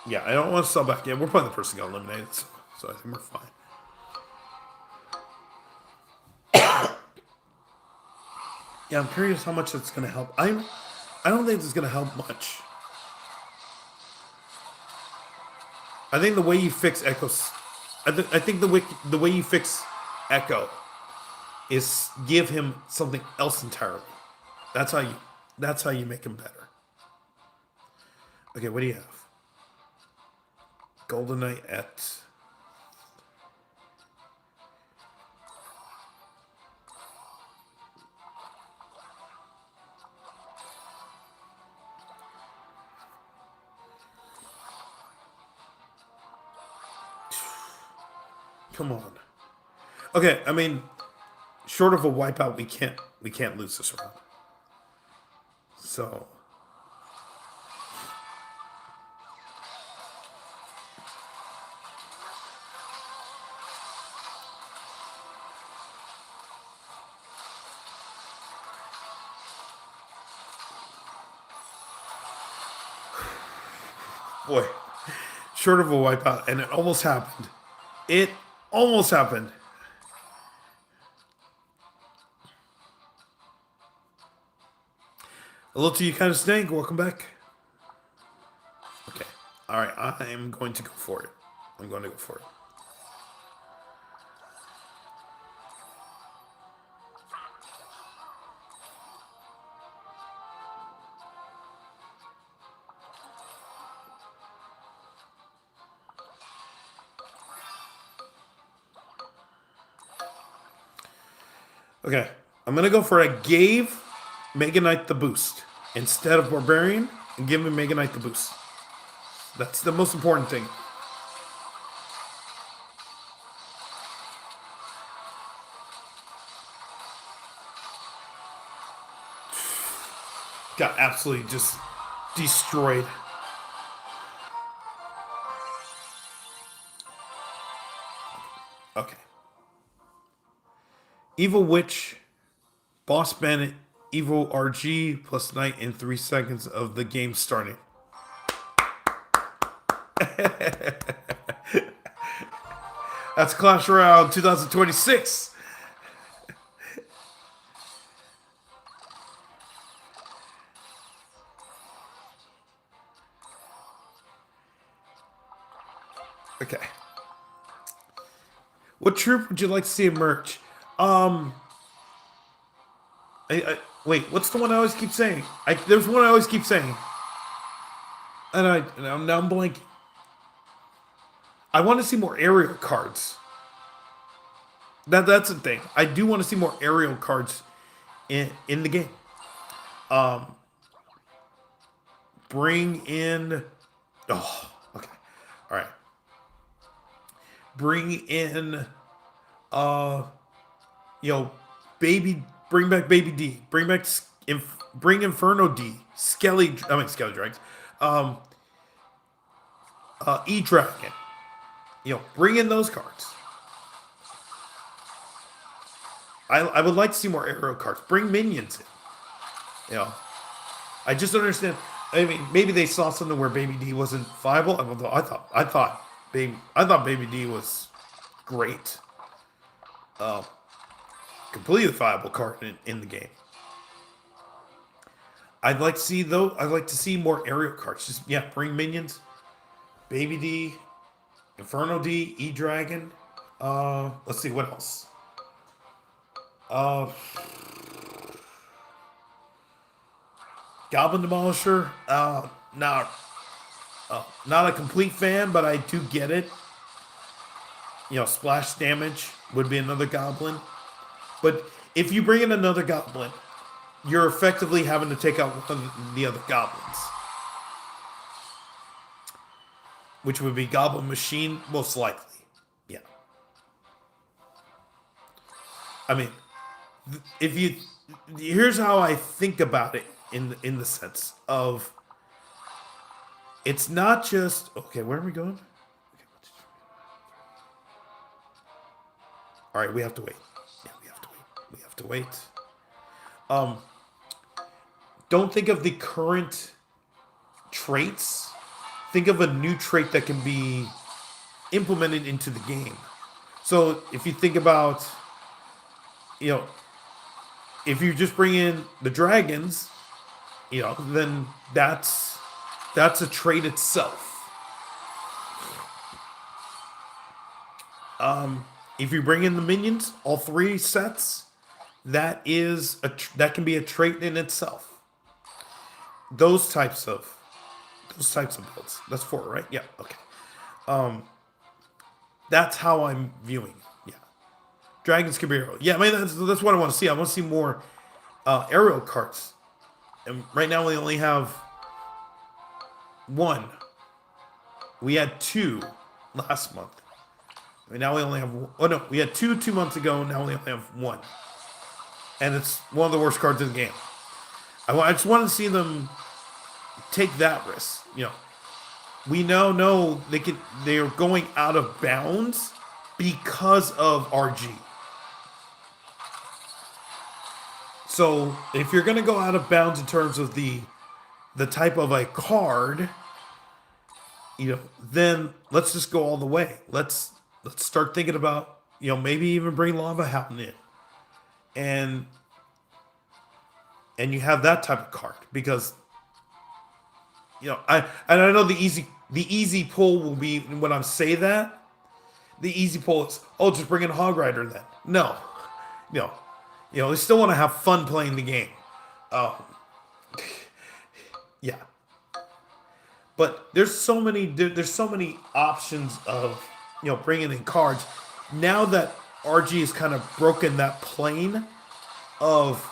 Yeah, I don't want to sell back yet. We're playing the person got eliminated, so I think we're fine. Yeah, I'm curious how much that's gonna help. I don't think it's gonna help much. I think the way you fix Echoes, I think the way you fix Echo is give him something else entirely. That's how you. That's how you make him better. Okay, what do you have? Golden Knight at. Come on. Okay, I mean, short of a wipeout, we can't lose this round. So boy, short of a wipeout, and it almost happened. It almost happened. Hello to you, kind of snake. Welcome back. Okay. All right. I'm going to go for it. I'm going to go for it. Okay. I'm going to go for I gave Mega Knight the boost instead of Barbarian and give him Mega Knight the boost. That's the most important thing. Got absolutely just destroyed. Okay. Evil Witch, Boss Bandit, Evil RG plus Knight in 3 seconds of the game starting. That's Clash Royale 2026. Okay. What troop would you like to see emerge? Wait. What's the one I always keep saying? There's one I always keep saying, and now I'm blanking. I want to see more aerial cards. That's the thing. I do want to see more aerial cards in the game. Bring in. Oh, okay. All right. Bring in. You know, baby. Bring back Baby D. Bring Inferno D. Skelly Dragons. E Dragon. You know, bring in those cards. I would like to see more aerial cards. Bring minions in. You know, I just don't understand. I mean, maybe they saw something where Baby D wasn't viable. I thought Baby D was great. Completely viable card in the game. I'd like to see more aerial cards. Just bring minions. Baby D, Inferno D, E Dragon. Let's see what else. Goblin Demolisher. Not a complete fan, but I do get it. You know, splash damage would be another goblin. But if you bring in another goblin, you're effectively having to take out one of the other goblins. Which would be Goblin Machine, most likely. Yeah. I mean, here's how I think about it in the sense of it's not just okay. Where are we going? All right, we have to wait. Yeah, we have to wait. We have to wait. Don't think of the current traits. Think of a new trait that can be implemented into the game. So if you think about, you know, if you just bring in the dragons, you know, then that's a trait itself. If you bring in the minions, all 3 sets, that can be a trait in itself. Those types of builds. That's four, right? Yeah. Okay. That's how I'm viewing. Yeah. Dragons can be aerial. Yeah, I mean that's what I want to see. I want to see more aerial carts. And right now we only have one. We had two last month. I mean, now we only have. Oh no, we had two 2 months ago. Now we only have one, and it's one of the worst cards in the game. I just want to see them take that risk. We now know they are going out of bounds because of RG. So if you're going to go out of bounds in terms of the type of a card, then let's just go all the way. Let's start thinking about maybe even bring Lava Hound in, and you have that type of card because I know the easy pull will be when I say that. The easy pull is, just bring in Hog Rider then. No, they still want to have fun playing the game. Yeah, but there's so many options of bringing in cards now that RG has kind of broken that plane of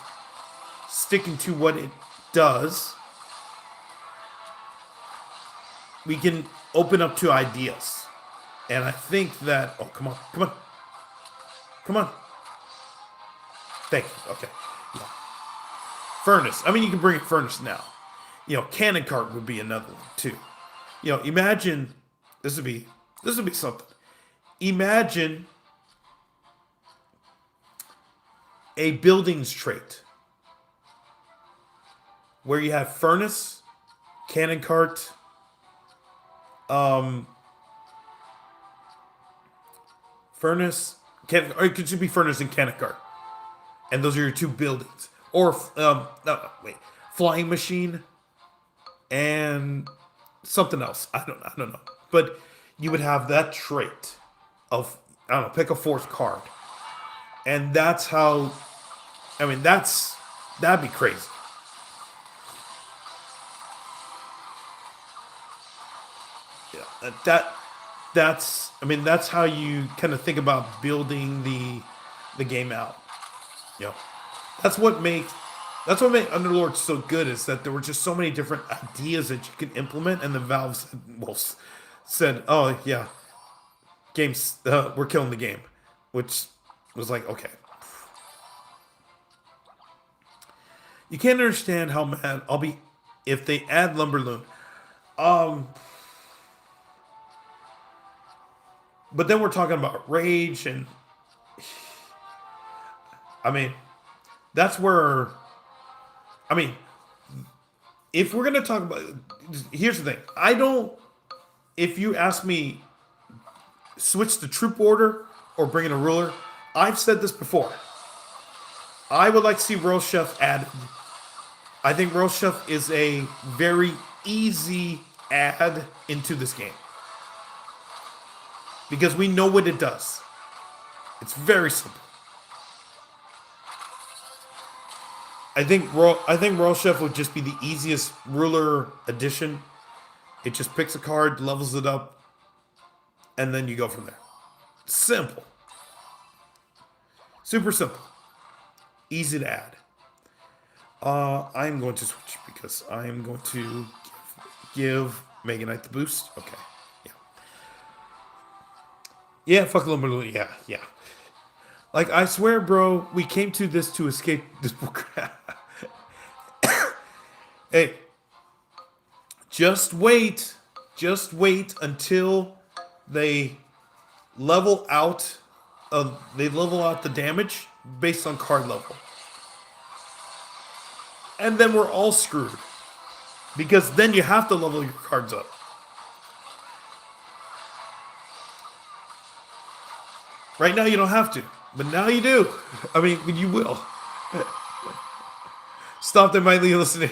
sticking to what it does. We can open up to ideas. And I think that... Oh, come on. Thank you. Okay. Yeah. Furnace. I mean, you can bring in Furnace now. Cannon Cart would be another one, too. Imagine... This would be something. Imagine a buildings trait where you have Furnace, Cannon Cart... Furnace, or it could be Furnace and Cannon Cart, and those are your two buildings. Or Flying Machine and something else. I don't know. But you would have that trait of pick a fourth card, and that's how. I mean, that'd be crazy. Yeah, that's how you kind of think about building the game out. That's what made Underlord so good, is that there were just so many different ideas that you can implement, and the Valve said, "Oh yeah, games, we're killing the game," which was like, okay. You can't understand how mad I'll be if they add Lumberloon. But then we're talking about Rage, and I mean, that's where, if we're going to talk about, here's the thing. If you ask me, switch the troop order or bring in a ruler, I've said this before. I would like to see Royal Chef added. I think Royal Chef is a very easy add into this game. Because we know what it does. It's very simple. I think Royal Chef would just be the easiest ruler addition. It just picks a card, levels it up, and then you go from there. Simple. Super simple. Easy to add. I'm going to switch because I am going to give Mega Knight the boost. Okay. Yeah, fuck Lumberloon. Yeah. Like, I swear, bro, we came to this to escape this bullcrap. Hey, just wait until they level out the damage based on card level. And then we're all screwed. Because then you have to level your cards up. Right now you don't have to, but now you do. I mean, you will. Stop there, might be listening.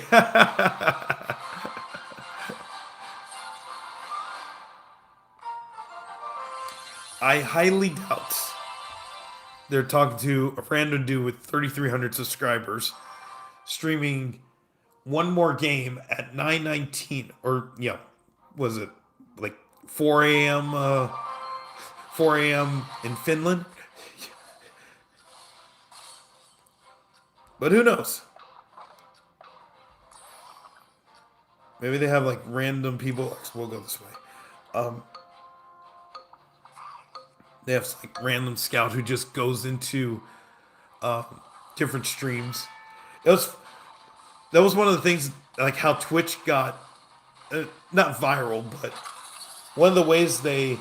I highly doubt they're talking to a random dude with 3,300 subscribers, streaming one more game at 9:19, or yeah, was it like 4 a.m. 4 a.m. in Finland? But who knows? Maybe they have like random people. We'll go this way. They have like random scout who just goes into different streams. That was one of the things, like how Twitch got not viral, but one of the ways they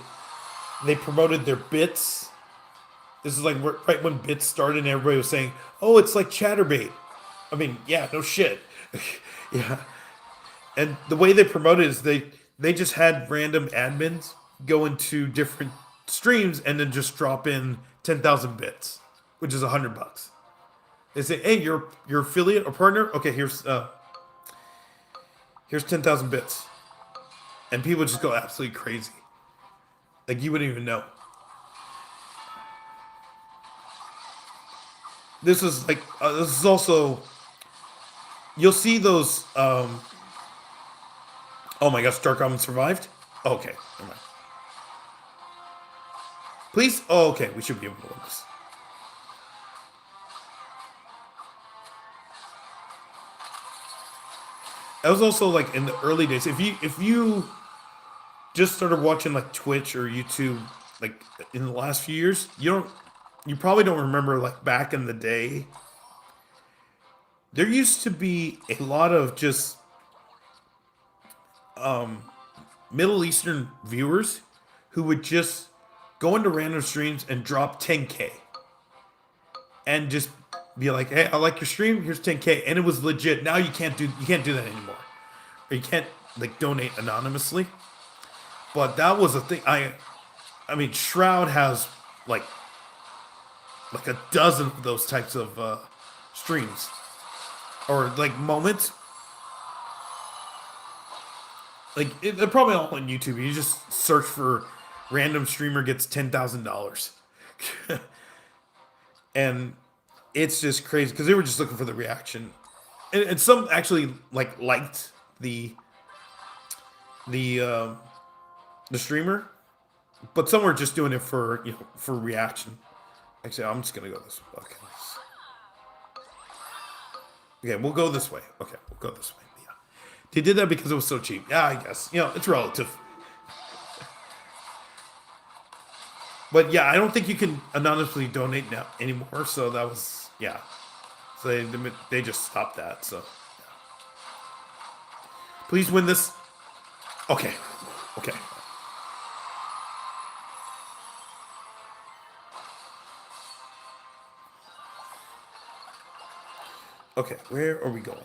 promoted their bits. This is like right when bits started, and everybody was saying, "Oh, it's like ChatterBait." I mean, yeah, no shit, yeah. And the way they promoted is they just had random admins go into different streams and then just drop in 10,000 bits, which is $100. They say, "Hey, your affiliate or partner, okay, here's 10,000 bits," and people just go absolutely crazy. Like you wouldn't even know. This is like this is also, you'll see those. Oh my gosh, Dark Omen survived. Okay, never mind. Please. Oh, okay, we should be able to win this. That was also like in the early days. If you just started watching like Twitch or YouTube like in the last few years, you probably don't remember like back in the day. There used to be a lot of just Middle Eastern viewers who would just go into random streams and drop 10K and just be like, "Hey, I like your stream. Here's 10K," and it was legit. Now you can't do that anymore, or you can't like donate anonymously. But that was a thing. I mean, Shroud has like a dozen of those types of streams or like moments. Like they're probably all on YouTube. You just search for random streamer gets $10,000, and it's just crazy because they were just looking for the reaction, and some actually like liked the streamer, but some were just doing it for for reaction. Actually, I'm just gonna go this way. Okay, we'll go this way. Okay, we'll go this way. Yeah, they did that because it was so cheap. Yeah, I guess it's relative. But yeah, I don't think you can anonymously donate now anymore. So that was So they just stopped that. So please win this. Okay. Okay, where are we going?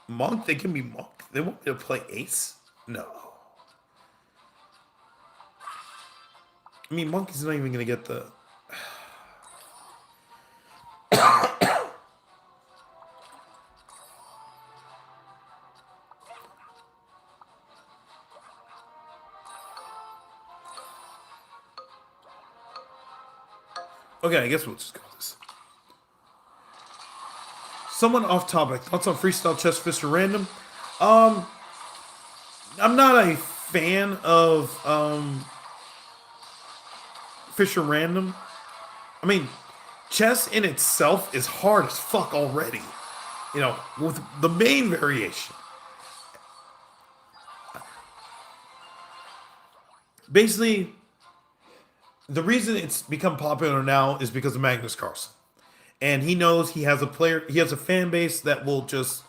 Monk? They can be monk. They want me to play ace? No. I mean, monk is not even going to get the... Okay, I guess we'll just go with this. Someone off topic. Thoughts on freestyle chess, fist, or random? I'm not a fan of Fisher Random. I mean, chess in itself is hard as fuck already. With the main variation. Basically, the reason it's become popular now is because of Magnus Carlsen. And he knows he has a fan base that will just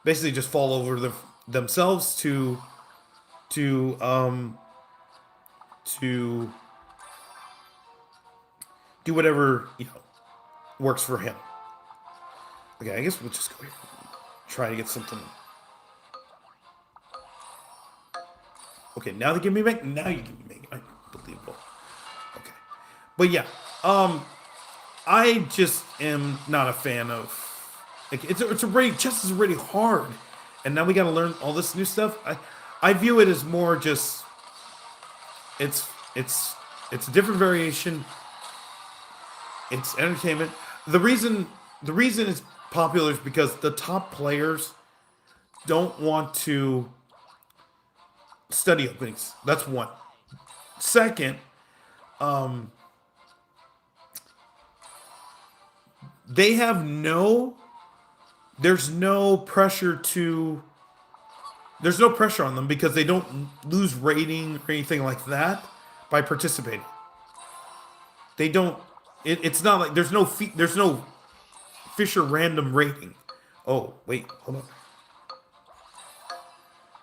basically just fall over themselves to do whatever works for him. Okay, I guess we'll just go here. Try to get something. Okay, now they give me back. Now you give me back. Unbelievable. Okay, but yeah, I just am not a fan of. Like, chess is already hard, and now we got to learn all this new stuff. I view it as more just. It's a different variation. It's entertainment. The reason it's popular is because the top players don't want to study openings. That's one. Second, they have no there's no pressure to there's no pressure on them because they don't lose rating or anything like that by participating. They don't. It's not like there's no Fisher random rating. Oh wait, hold on.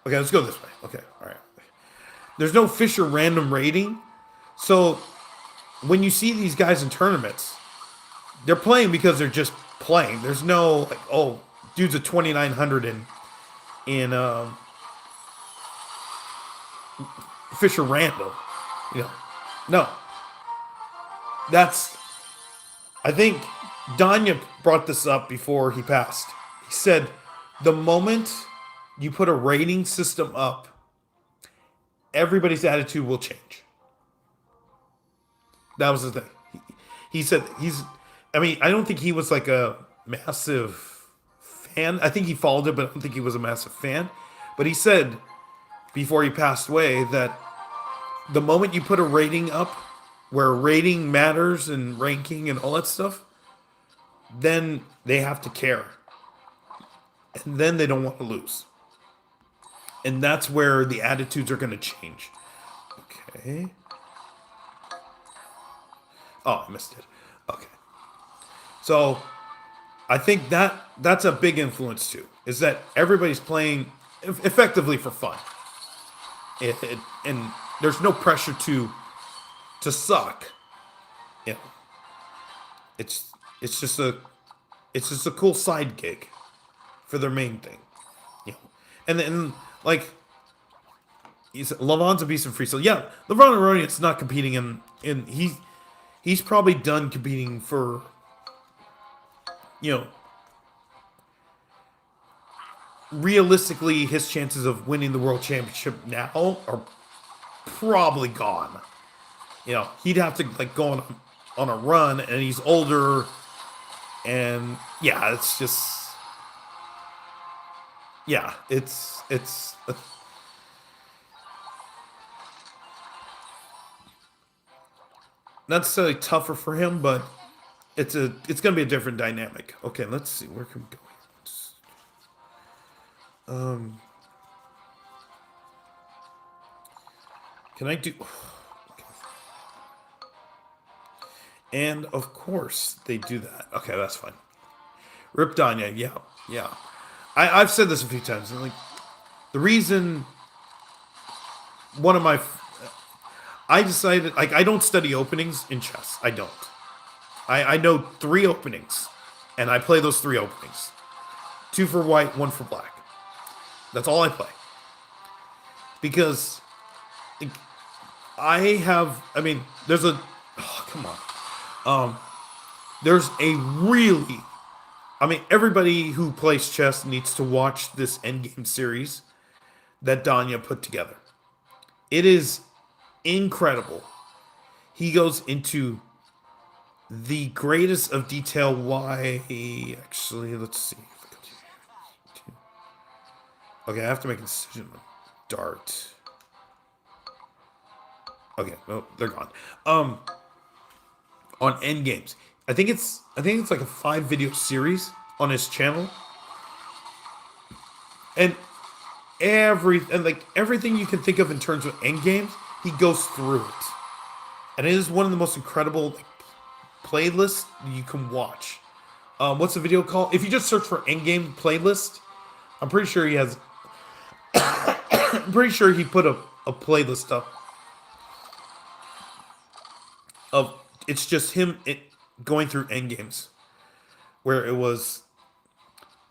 Okay, let's go this way. Okay, all right. There's no Fisher random rating, so when you see these guys in tournaments, they're playing because they're just playing. There's no like, oh, dude's a 2,900 in Fisher random. You know, no. That's I think Danya brought this up before he passed. He said the moment you put a rating system up, everybody's attitude will change. That was the thing. He said I mean, I don't think he was like a massive fan. I think he followed it, but I don't think he was a massive fan. But he said before he passed away that the moment you put a rating up where rating matters and ranking and all that stuff, then they have to care. And then they don't want to lose. And that's where the attitudes are going to change. Okay. Oh, I missed it. Okay. So I think that's a big influence too. Is that everybody's playing effectively for fun, and there's no pressure to suck. Yeah, it's it's just a it's just a cool side gig for their main thing. You know, and then like Lavon's a beast in freestyle. Yeah, LeBron Aronian's not competing in he's probably done competing for, you know, realistically his chances of winning the world championship now are probably gone. You know, he'd have to like go on a run, and he's older, and yeah, it's just yeah, it's not necessarily tougher for him, but it's gonna be a different dynamic. Okay, let's see where can we go. Um, can I do? Okay. And of course they do that. Okay, that's fine. Rip Danya, yeah, yeah. I've said this a few times. Like the reason one of my I decided like I don't study openings in chess. I don't. I know three openings, and I play those three openings. Two for white, one for black. That's all I play. Because like, I have, I mean, there's a, oh, come on. There's a really, I mean, everybody who plays chess needs to watch this Endgame series that Danya put together. It is incredible. He goes into the greatest of detail why, actually, let's see. Okay, I have to make a decision on Dart. Okay, no, they're gone. On Endgames. I think it's like a 5 video series on his channel. And like everything you can think of in terms of Endgames, he goes through it. And it is one of the most incredible like, playlists you can watch. What's the video called? If you just search for Endgame playlist, I'm pretty sure he has I'm pretty sure he put a playlist up of it's just him going through endgames, where it was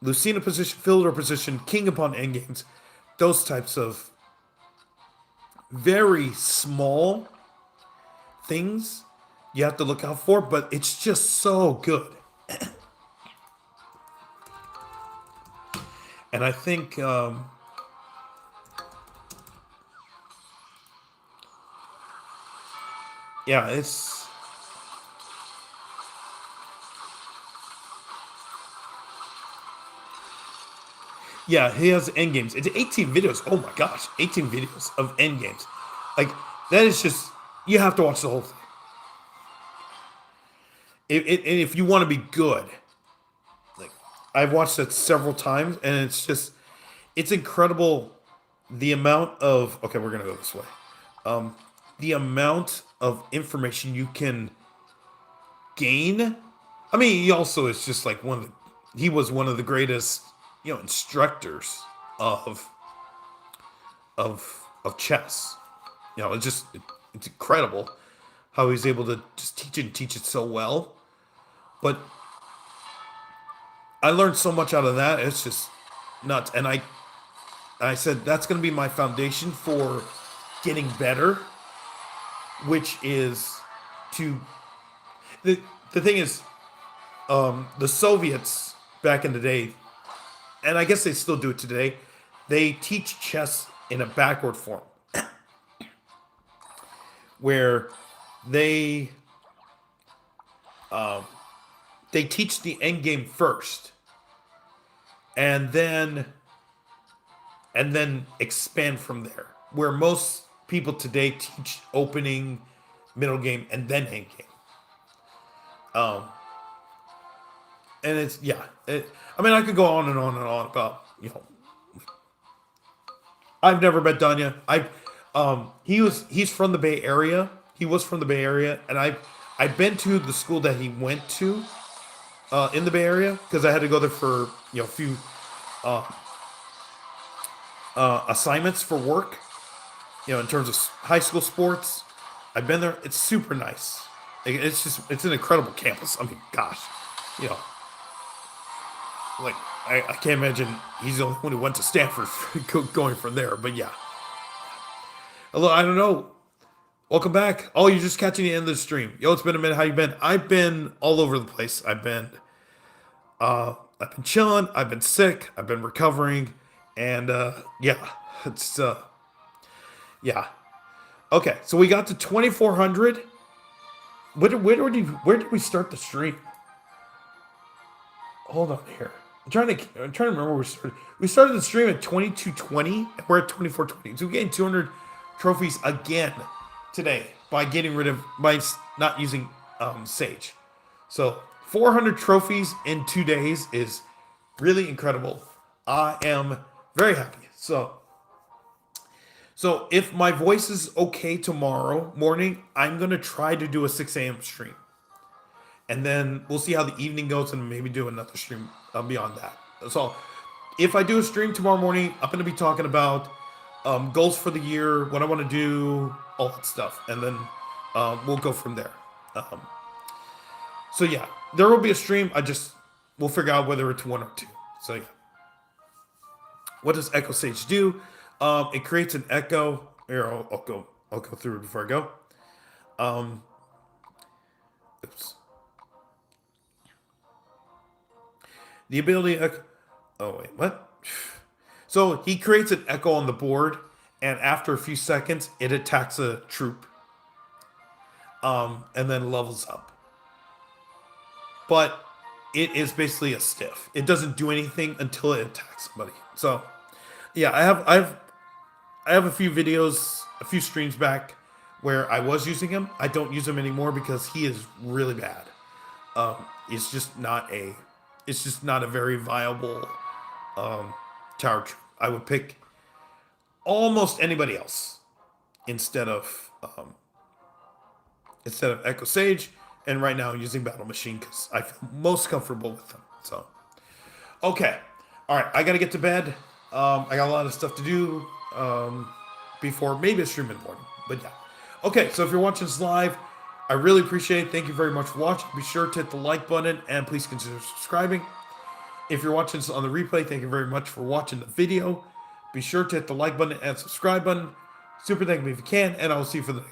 Lucina position, Fielder position, King upon endgames, those types of very small things you have to look out for, but it's just so good. And I think yeah, Yeah, he has end games. It's 18 videos. Oh my gosh, 18 videos of end games. Like that is just you have to watch the whole thing. And if you want to be good, like I've watched it several times, and it's incredible the amount of okay, we're gonna go this way. The amount of information you can gain. I mean, he also is just like he was one of the greatest, instructors of of chess. It's incredible how he's able to just teach it and teach it so well. But I learned so much out of that. It's just nuts. And I said that's going to be my foundation for getting better, which is to the the thing is the Soviets back in the day, and I guess they still do it today. They teach chess in a backward form, where they they teach the end game first, and then expand from there. Where most people today teach opening, middle game, and then end game. Um, and it's yeah. I mean, I could go on and on and on about I've never met Danya. He's from the Bay Area. He was from the Bay Area, and I've been to the school that he went to in the Bay Area because I had to go there for a few uh, assignments for work. In terms of high school sports, I've been there. It's super nice. It's an incredible campus. I mean, gosh, you know, like I can't imagine he's the only one who went to Stanford going from there. But yeah, hello, I don't know. Welcome back. Oh, you're just catching the end of the stream. Yo, it's been a minute. How you been? I've been all over the place. I've been chilling. I've been sick. I've been recovering, and yeah, it's yeah. Okay, so we got to 2,400. Where did we start the stream? Hold on here. I'm trying to remember where we started. We started the stream at 2220, and we're at 2420. So we gained 200 trophies again today by not using Sage. So 400 trophies in 2 days is really incredible. I am very happy. So if my voice is okay tomorrow morning, I'm gonna try to do a 6 a.m. stream, and then we'll see how the evening goes, and maybe do another stream beyond that. So if I do a stream tomorrow morning, I'm gonna be talking about goals for the year, what I want to do, all that stuff, and then we'll go from there. Um, so yeah, there will be a stream. We'll figure out whether it's one or two. So yeah, what does Echo Sage do? It creates an echo. Here, I'll go through it before I go. Um, oops. The ability echo. Oh wait, what? So he creates an echo on the board, and after a few seconds, it attacks a troop, and then levels up. But it is basically a stiff. It doesn't do anything until it attacks somebody. So yeah, I have a few videos, a few streams back where I was using him. I don't use him anymore because he is really bad. Um, it's just not a very viable tower troop. I would pick almost anybody else instead of Echo Sage. And right now I'm using Battle Machine because I feel most comfortable with them. So okay, all right, I gotta get to bed. I got a lot of stuff to do before maybe a stream in the morning. But yeah. Okay, so if you're watching this live, I really appreciate it. Thank you very much for watching. Be sure to hit the like button and please consider subscribing. If you're watching this on the replay, thank you very much for watching the video. Be sure to hit the like button and subscribe button. Super thank me if you can, and I will see you for the next